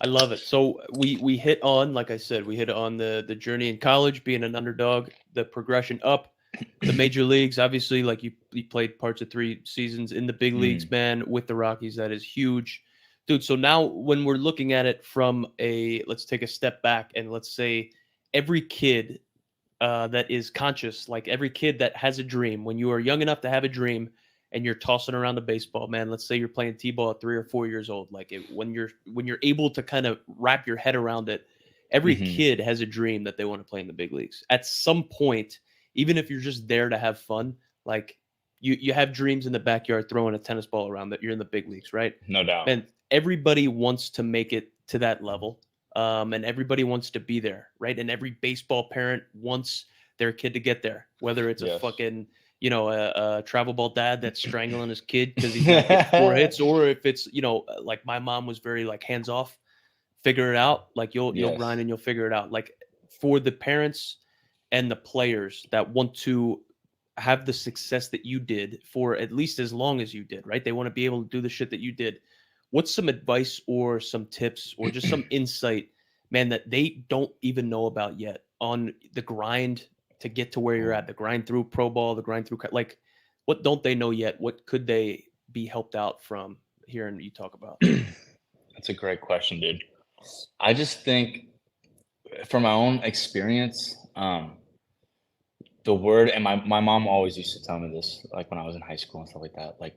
love it. So we hit on, like I said, we hit on the journey in college, being an underdog, the progression up, the major leagues, obviously, like you played parts of 3 seasons in the big leagues, man, with the Rockies. That is huge, dude. So now when we're looking at it from let's take a step back and let's say every kid that is conscious, like every kid that has a dream, when you are young enough to have a dream and you're tossing around a baseball, man, let's say you're playing t-ball at 3 or 4 years old, like when you're able to kind of wrap your head around it, every kid has a dream that they want to play in the big leagues at some point, even if you're just there to have fun. Like you have dreams in the backyard throwing a tennis ball around that you're in the big leagues, right? No doubt. And everybody wants to make it to that level. And everybody wants to be there, right? And every baseball parent wants their kid to get there, whether it's a fucking, a travel ball dad that's strangling his kid because he's going to get 4 hits, or if it's, like my mom was very like hands off, figure it out. Like you'll grind and you'll figure it out. Like for the parents and the players that want to have the success that you did for at least as long as you did, right? They want to be able to do the shit that you did. What's some advice or some tips or just some insight, man, that they don't even know about yet on the grind to get to where you're at, the grind through pro ball, the grind through, like, what don't they know yet? What could they be helped out from hearing you talk about? That's a great question, dude. I just think from my own experience, the word, and my mom always used to tell me this, like when I was in high school and stuff like that, like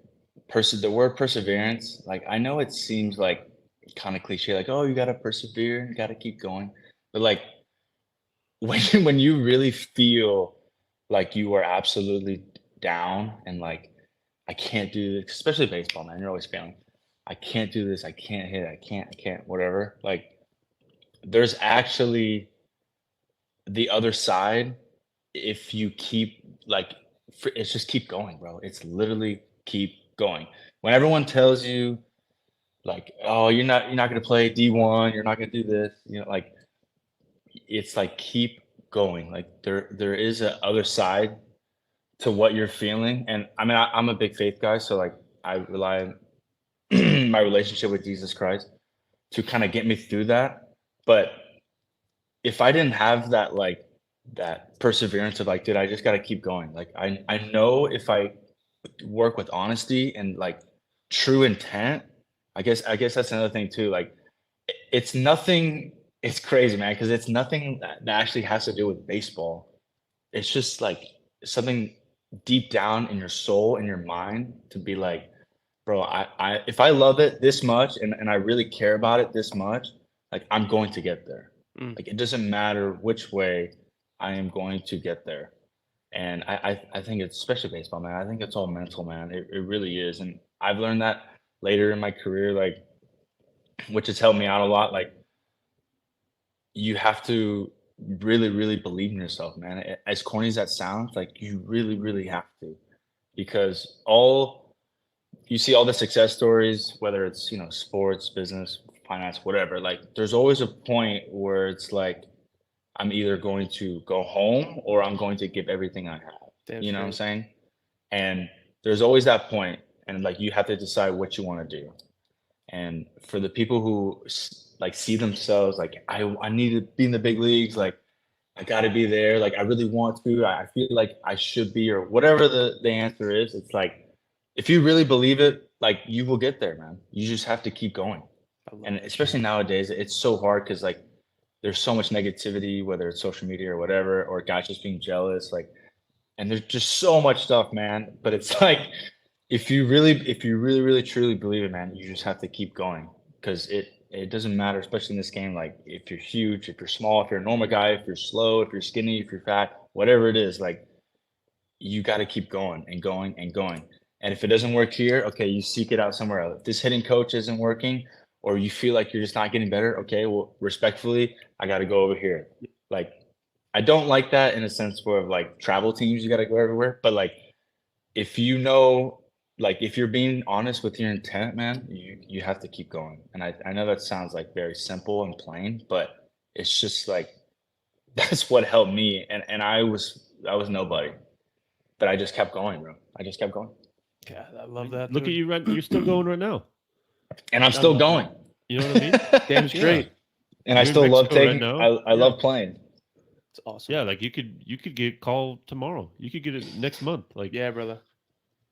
the word perseverance, like I know it seems like kind of cliche, like, oh, you got to persevere, you got to keep going. But like when you really feel like you are absolutely down and like, I can't do this, especially baseball, man, you're always failing. I can't do this. I can't hit. I can't, whatever. Like there's actually the other side. If you keep like, it's just keep going, bro. It's literally keep going. When everyone tells you like, oh, you're not going to play D1, you're not going to do this, like it's like keep going. Like there is a other side to what you're feeling. And I mean, I'm a big faith guy, so like I rely on my relationship with Jesus Christ to kind of get me through that. But if I didn't have that, like that perseverance of like, dude, I just got to keep going. Like I know if I work with honesty and like true intent, I guess that's another thing too. Like it's nothing, it's crazy, man, because it's nothing that actually has to do with baseball. It's just like something deep down in your soul and your mind to be like, bro, I if I love it this much and I really care about it this much, like I'm going to get there. Like it doesn't matter which way, I am going to get there. And I think it's, especially baseball, man, I think it's all mental, man. It really is. And I've learned that later in my career, like, which has helped me out a lot. Like you have to really, really believe in yourself, man. As corny as that sounds, like you really, really have to, because you see all the success stories, whether it's, sports, business, finance, whatever, like there's always a point where it's like, I'm either going to go home or I'm going to give everything I have. You know what I'm saying? And there's always that point, and like you have to decide what you want to do. And for the people who like see themselves like, I need to be in the big leagues, like I got to be there, like I really want to, I feel like I should be, or whatever the answer is, it's like if you really believe it, like you will get there, man. You just have to keep going. And especially nowadays, it's so hard because like there's so much negativity, whether it's social media or whatever, or guys just being jealous, like, and there's just so much stuff, man. But it's like, if you really truly believe it, man, you just have to keep going, because it doesn't matter, especially in this game. Like if you're huge, if you're small, if you're a normal guy, if you're slow, if you're skinny, if you're fat, whatever it is, like you got to keep going and going and going. And if it doesn't work here, okay, you seek it out somewhere else. If this hitting coach isn't working, or you feel like you're just not getting better, okay, well, respectfully, I got to go over here. Like, I don't like that in a sense where like travel teams, you got to go everywhere. But like, if you know, like if you're being honest with your intent, man, you have to keep going. And I know that sounds like very simple and plain, but it's just like, that's what helped me. And I was nobody, but I just kept going, bro. I just kept going. Yeah, I love that. Look at you, you're still going right now. And I'm still going. You know what I mean? Damn straight. And I still love taking, I love playing. It's awesome. Yeah, like you could get called tomorrow. You could get it next month. Like Yeah, brother.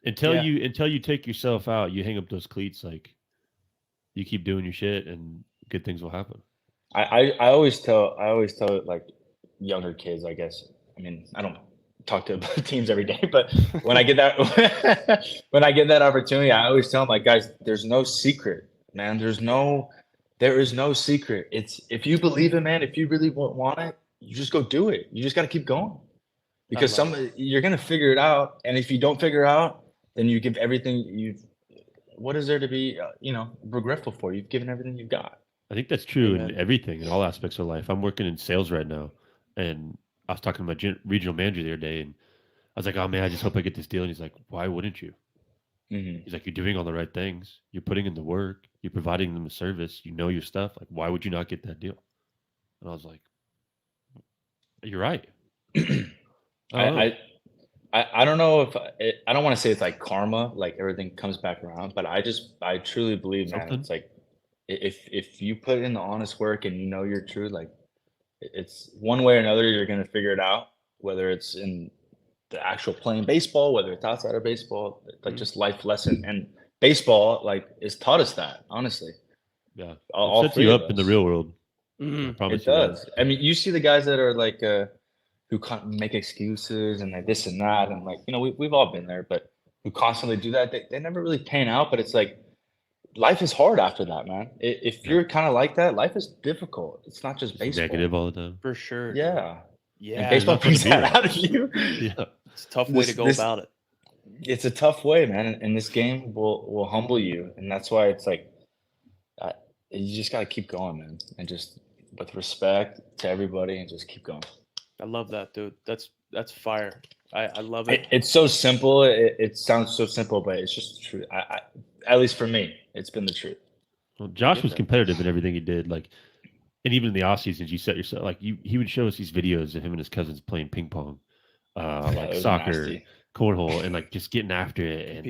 until Yeah. you take yourself out, you hang up those cleats. Like you keep doing your shit, and good things will happen. I always tell like younger kids, I guess. I mean, I don't talk to teams every day, but when I get that when I get that opportunity, I always tell them like, guys, there's no secret, man. There is no secret. It's if you believe it, man. If you really want it, you just go do it. You just got to keep going because you're gonna figure it out, and if you don't figure it out, then you give everything you've. What is there to be, regretful for? You've given everything you've got. I think that's true Amen. in everything, in all aspects of life. I'm working in sales right now, and I was talking to my regional manager the other day, and I was like, "Oh man, I just hope I get this deal." And he's like, "Why wouldn't you?" Mm-hmm. He's like, "You're doing all the right things. You're putting in the work. You're providing them a service. You know your stuff. Like, why would you not get that deal?" And I was like, "You're right." I don't know if I don't want to say it's like karma, like everything comes back around, but I truly believe, man, Something. it's like if you put in the honest work and you know you're true, like it's one way or another, you're gonna figure it out, whether it's in the actual playing baseball, whether it's outside of baseball, like just life lesson. And baseball, like, has taught us that, honestly. Yeah, All it sets three you of up in the us. real world. Mhm. I promise It you that. does. I mean, you see the guys that are like who make excuses and like this and that, and like we've all been there, but who constantly do that, they never really pan out. But it's like life is hard after that, man. If Yeah. you're kind of like that, life is difficult. It's not just It's baseball. negative all the time. For sure. dude. Yeah. Yeah. And baseball Not fun to brings be that around. out of you. Yeah. It's a tough way to go about it. It's a tough way, man. And this game will humble you, and that's why it's like you just got to keep going, man, and just with respect to everybody, and just keep going. I love that, dude. That's fire. I love it. It's so simple. It sounds so simple, but it's just the truth. I at least for me, it's been the truth. Well, Josh get was that. competitive in everything he did. Like, and even in the off seasons, you set yourself like he would show us these videos of him and his cousins playing ping pong, It like was soccer, nasty. cornhole, and like just getting after it and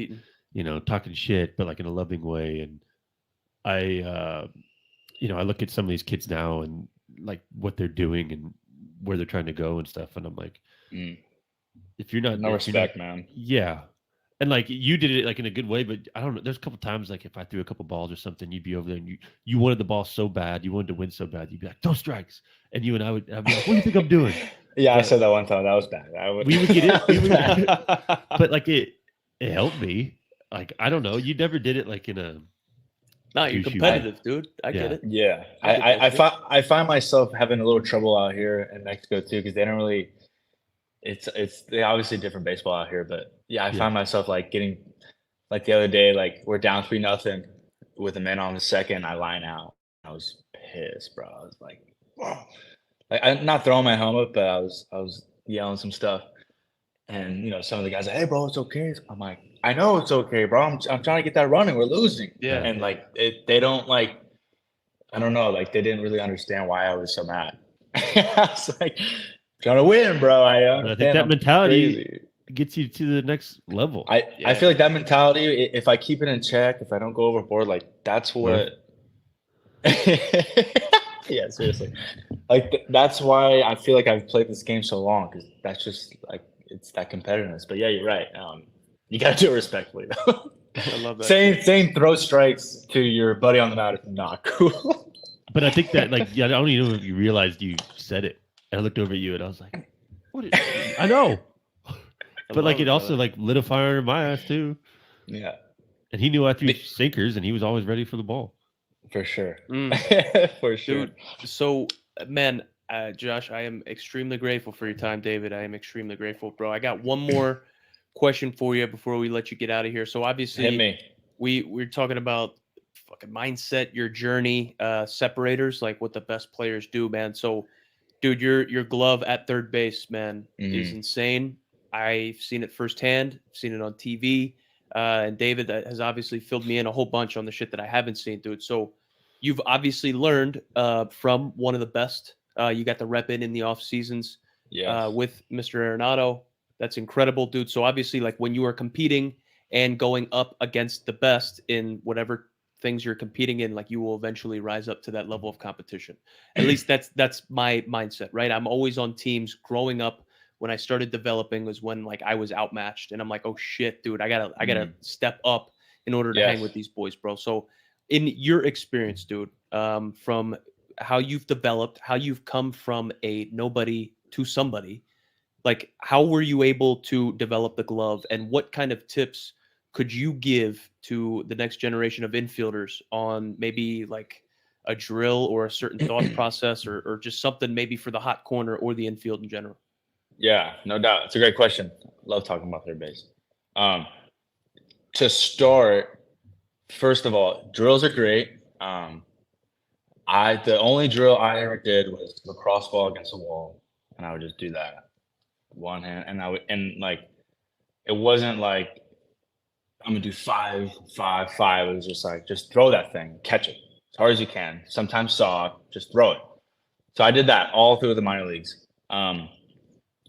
Competing. talking shit, but like in a loving way. And I look at some of these kids now and like what they're doing and where they're trying to go and stuff, and I'm like, if you're not No respect, man. yeah. And like you did it like in a good way, but I don't know. There's a couple times like if I threw a couple balls or something, you'd be over there and you wanted the ball so bad, you wanted to win so bad, you'd be like, "No strikes," and I'd be like, "What do you think I'm doing?" Yeah, I But said that one time. That was bad. we would get it, bad. but like it helped me. Like I don't know, you never did it like in a. No, you're douchey way. competitive, dude. I get it. Yeah, I get that shit. I find myself having a little trouble out here in Mexico too, because they don't really. It's they obviously different baseball out here, but yeah, I find myself like getting like the other day, like we're down 3-0 with a man on the second, I line out. I was pissed, bro. I was like, whoa. Like I'm not throwing my helmet, but I was yelling some stuff. And some of the guys are, "Hey, bro, it's okay." I'm like, "I know it's okay, bro. I'm trying to get that running. We're losing." Yeah. And like they don't like, I don't know, like they didn't really understand why I was so mad. I was like, trying to win, bro. I I think that I'm mentality crazy. gets you to the next level. I feel like that mentality, if I keep it in check, if I don't go overboard, like that's what. Yeah, seriously. Like that's why I feel like I've played this game so long, because that's just like it's that competitiveness. But yeah, you're right. You got to do it respectfully, though. I love that. Saying throw strikes to your buddy on the mound is not cool. But I think that like I don't even know if you realized you said it. And I looked over at you and I was like, "What? I know." But like it also like lit a fire under my ass too. Yeah. And he knew I threw sinkers, and he was always ready for the ball. For sure. Mm. For sure. Dude, so man, Josh, I am extremely grateful for your time, David. I am extremely grateful, bro. I got one more question for you before we let you get out of here. So obviously, Hit me. We're talking about fucking mindset, your journey, separators, like what the best players do, man. So, dude, your glove at third base, man, is insane. I've seen it firsthand. I've seen it on TV. And David has obviously filled me in a whole bunch on the shit that I haven't seen, dude. So you've obviously learned from one of the best. You got the rep in the off seasons with Mr. Arenado. That's incredible, dude. So obviously, like when you are competing and going up against the best in whatever things you're competing in, like you will eventually rise up to that level of competition. At least that's my mindset, right? I'm always on teams. Growing up, when I started developing was when like I was outmatched, and I'm like, oh shit, dude, I gotta step up in order to hang with these boys, bro. So, in your experience, dude, from how you've developed, how you've come from a nobody to somebody, like how were you able to develop the glove, and what kind of tips could you give to the next generation of infielders on maybe like a drill or a certain thought process, or just something maybe for the hot corner or the infield in general? Yeah, no doubt. It's a great question. Love talking about third base. To start, first of all, drills are great. The only drill I ever did was lacrosse ball against a wall, and I would just do that one hand, and like it wasn't like I'm gonna do 5, 5, 5. It was just like just throw that thing, catch it as hard as you can. Sometimes soft, just throw it. So I did that all through the minor leagues.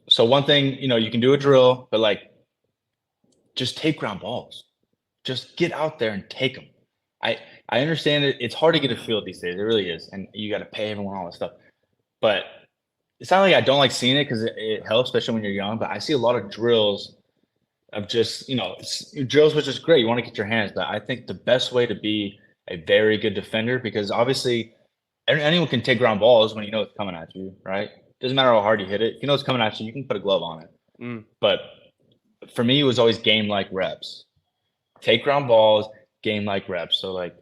So one thing, you can do a drill, but like just take ground balls. Just get out there and take them. I understand it. It's hard to get a field these days. It really is. And you got to pay everyone, all that stuff. But it's not like I don't like seeing it because it helps, especially when you're young. But I see a lot of drills of just, drills, which is great. You want to get your hands. But I think the best way to be a very good defender, because obviously anyone can take ground balls when you know it's coming at you, right? Doesn't matter how hard you hit it. If you know it's coming at you, you can put a glove on it. But for me, it was always game-like reps. Take ground balls, game-like reps. So like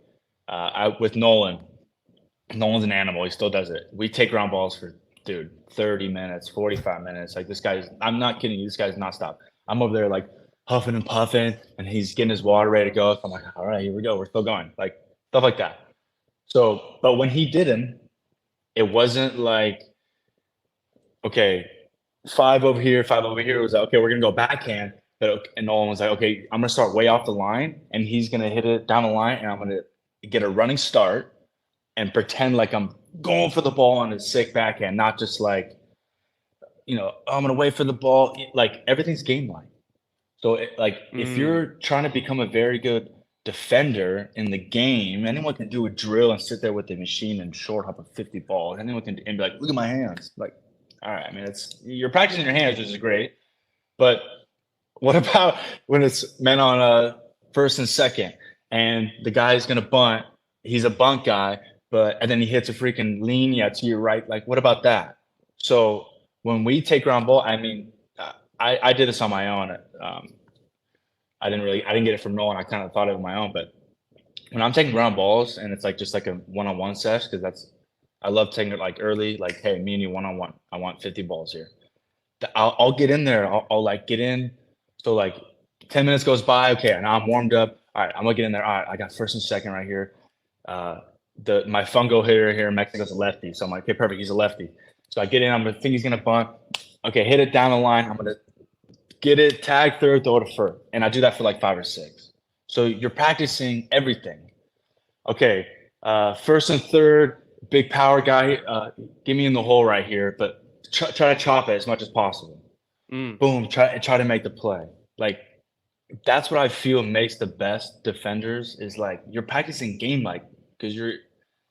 with Nolan's an animal. He still does it. We take ground balls for, 30 minutes, 45 minutes. Like I'm not kidding you. This guy's not stop. I'm over there like huffing and puffing, and he's getting his water ready to go. So I'm like, all right, here we go. We're still going. Like stuff like that. So, but when he did them, it wasn't like, okay, 5 over here, 5 over here. It was like, okay, we're going to go backhand. And Nolan was like, okay, I'm going to start way off the line, and he's going to hit it down the line, and I'm going to get a running start and pretend like I'm going for the ball on a sick backhand, not just like, I'm going to wait for the ball. Like everything's game-like. So if you're trying to become a very good defender in the game, anyone can do a drill and sit there with the machine and short hop a 50 balls. Anyone can and be like, look at my hands. Like, all right, I mean, you're practicing your hands, which is great. But what about when it's men on first and second, and the guy's gonna bunt? He's a bunt guy, and then he hits a freaking linea to your right. Like, what about that? So when we take ground ball, I mean, I did this on my own. I didn't get it from Nolan. I kind of thought it on my own. But when I'm taking ground balls and it's like just like a one-on-one sesh, because I love taking it like early, like, hey, me and you one-on-one. I want 50 balls here. I'll get in there. I'll like get in. So like 10 minutes goes by. Okay, now I'm warmed up. All right, I'm gonna get in there. All right, I got first and second right here. My fungo hitter here in Mexico's a lefty. So I'm like, okay, perfect. He's a lefty. So I get in. I'm gonna think he's gonna bunt. Okay, hit it down the line. I'm gonna get it, tag third, throw to first. And I do that for like 5 or 6. So you're practicing everything. Okay, first and third, big power guy, get me in the hole right here, but try to chop it as much as possible. Boom, try to make the play. Like, that's what I feel makes the best defenders is like you're practicing game like, because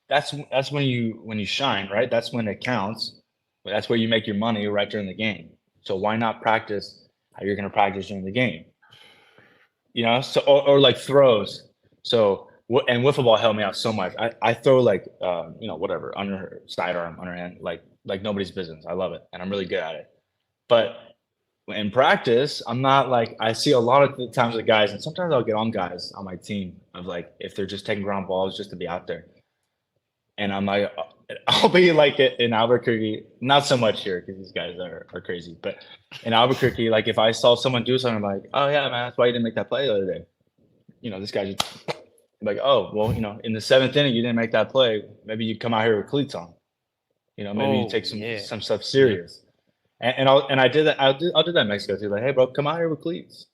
that's when you shine, right? That's when it counts. That's where you make your money right during the game. So why not practice how you're going to practice during the game? So or like throws. So and wiffle ball helped me out so much. I throw like whatever under sidearm, underhand, like nobody's business. I love it, and I'm really good at it. But in practice, I'm not like I see a lot of the times with guys, and sometimes I'll get on guys on my team of like if they're just taking ground balls just to be out there, and I'm like I'll be like in Albuquerque, not so much here because these guys are crazy, but in Albuquerque, like if I saw someone do something, I'm like, oh yeah, man, that's why you didn't make that play the other day. This guy just like, oh well, in the 7th inning you didn't make that play. Maybe you come out here with cleats on. Maybe you take some stuff serious. And I did that. I'll do that in Mexico too. Like, hey, bro, come out here with cleats.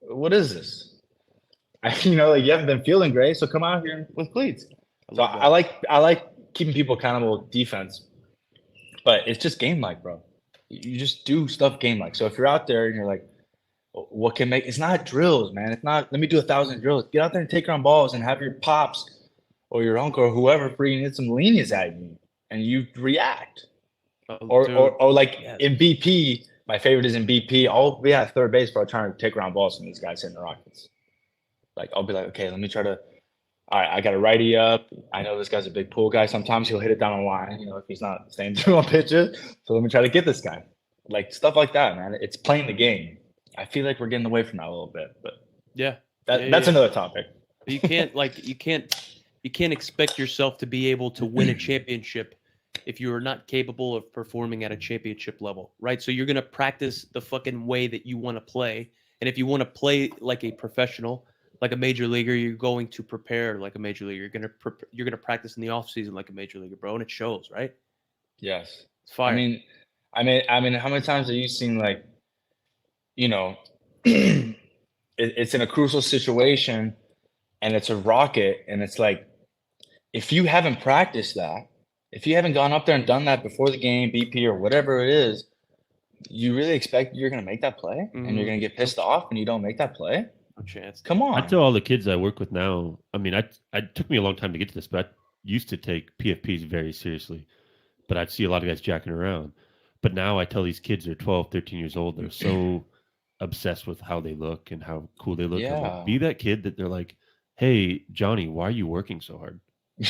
What is this? You haven't been feeling great, so come out here with cleats. So I like keeping people accountable defense, but it's just game like, bro. You just do stuff game like. So if you're out there and you're like, what can make? It's not drills, man. It's not. Let me do 1,000 drills. Get out there and take ground balls and have your pops or your uncle or whoever freaking hits some lenience at you, and you react. Oh, Or dude, like yes. in BP, my favorite is in BP. I'll be at third base, bro, trying to take around balls from these guys hitting the Rockets. Like I'll be like, okay, let me try to. All right, I got a righty up. I know this guy's a big pull guy. Sometimes he'll hit it down the line, if he's not staying true on pitches. So let me try to get this guy. Like stuff like that, man. It's playing the game. I feel like we're getting away from that a little bit, but yeah, that's another topic. You can't you can't expect yourself to be able to win a championship if you are not capable of performing at a championship level, right? So you're gonna practice the fucking way that you want to play, and if you want to play like a professional, like a major leaguer, you're going to prepare like a major leaguer. You're gonna practice in the off season like a major leaguer, bro, and it shows, right? Yes. It's fire. I mean, how many times have you seen like, it's in a crucial situation, and it's a Rocket, and it's like, if you haven't practiced that, if you haven't gone up there and done that before the game, BP or whatever it is, you really expect you're gonna make that play, and you're gonna get pissed off, and you don't make that play? No chance. Come on. I tell all the kids I work with now. I mean, it took me a long time to get to this, but I used to take PFPs very seriously. But I'd see a lot of guys jacking around. But now I tell these kids they're 12, 13 years old. They're so obsessed with how they look and how cool they look. I'm like, Yeah. be that kid that they're like, hey, Johnny, why are you working so hard?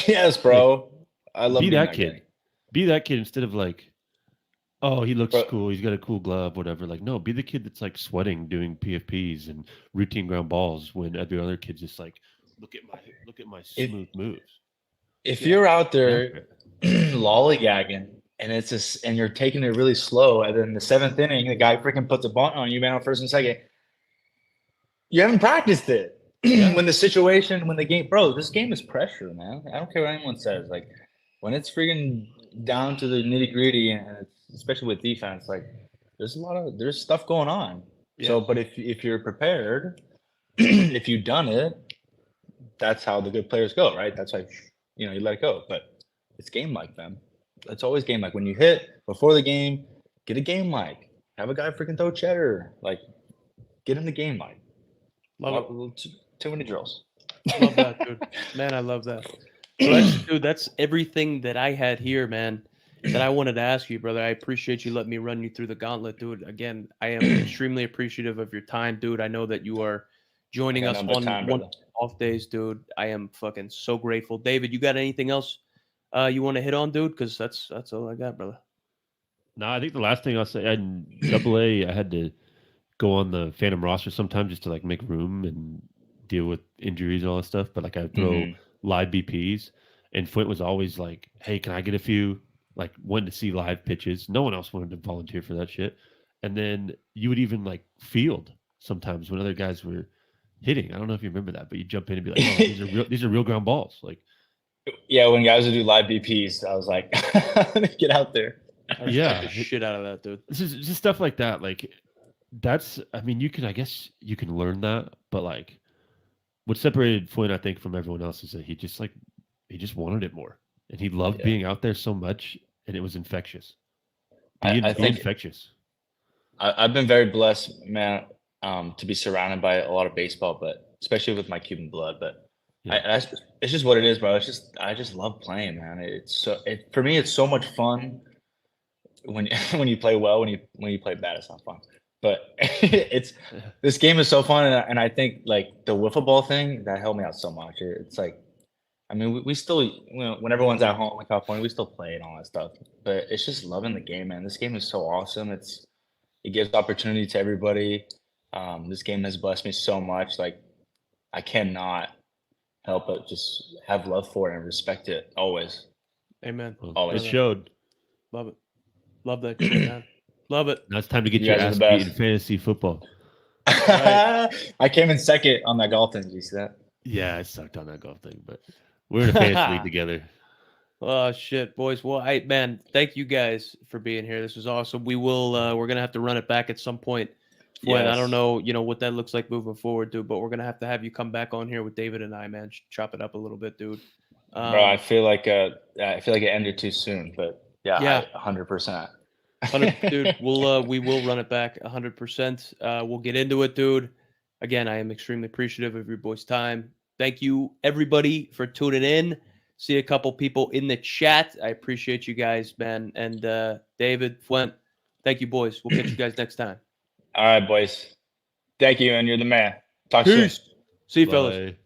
Yes, bro. I love Be being that kid. guy. Be that kid instead of like, oh, he looks Bro. cool. He's got a cool glove, whatever. Like, no, be the kid that's like sweating doing PFPs and routine ground balls when every other kid's just like, look at my smooth moves. If you're out there lollygagging and you're taking it really slow, and then the seventh inning, the guy freaking puts a bunt on you, man, on first and second, you haven't practiced it. When the game, bro, this game is pressure, man. I don't care what anyone says. Like when it's freaking down to the nitty gritty, and it's, especially with defense, like there's stuff going on. Yeah. So, but if you're prepared, if you've done it, that's how the good players go, right? That's like, you let it go. But it's game like, man. It's always game like. When you hit before the game, get a game like. Have a guy freaking throw cheddar. Like, get in the game like. Love it. Too many drills. Love that, dude. Man, I love that. So that's everything that I had here, man, that I wanted to ask you, brother. I appreciate you letting me run you through the gauntlet, dude. Again, I am extremely appreciative of your time, dude. I know that you are joining us on one off days, dude. I am fucking so grateful. David, you got anything else you want to hit on, dude? Because that's all I got, brother. No, I think the last thing I'll say, in AA, I had to go on the Phantom roster sometimes just to like make room and deal with injuries and all that stuff. But like I throw live BPs, and Fuent was always like, hey, can I get a few? Like wanted to see live pitches. No one else wanted to volunteer for that shit. And then you would even like field sometimes when other guys were hitting. I don't know if you remember that, but you jump in and be like, oh, these are real ground balls. Like, yeah, when guys would do live BPs, I was like, get out there. Yeah, the shit out of that, dude. This is just stuff like that. Like that's, I mean, I guess you can learn that, but like what separated Fuent, I think, from everyone else is that he just wanted it more, and he loved being out there so much, and it was infectious. I think infectious. I've been very blessed, man, to be surrounded by a lot of baseball, but especially with my Cuban blood. But it's just what it is, bro. I just love playing, man. For me, it's so much fun when you play well. When you play bad, it's not fun. But this game is so fun, and I think like the wiffle ball thing that helped me out so much. It's like, I mean, we still, when everyone's at home in California, we still play and all that stuff. But it's just loving the game, man. This game is so awesome. It gives opportunity to everybody. This game has blessed me so much. Like, I cannot help but just have love for it and respect it always. Amen. Always. It showed. Love it. Love that shit, man. Love it. Now it's time to get your ass beat in fantasy football. Right. I came in second on that golf thing. Did you see that? Yeah, I sucked on that golf thing, but we're in a fantasy league together. Oh shit, boys. Well, man, thank you guys for being here. This was awesome. We're gonna have to run it back at some point. Yes. I don't know, what that looks like moving forward, dude, but we're gonna have to have you come back on here with David and I, man. Chop it up a little bit, dude. Bro, I feel like it ended too soon, but yeah. 100%. 100, dude. We will run it back 100%. We'll get into it, dude. Again, I am extremely appreciative of your boys' time. Thank you, everybody, for tuning in. See a couple people in the chat. I appreciate you guys, man. And David, Fuent, thank you, boys. We'll catch you guys next time. All right, boys. Thank you, and you're the man. Talk soon. Peace. See you, fellas. Bye.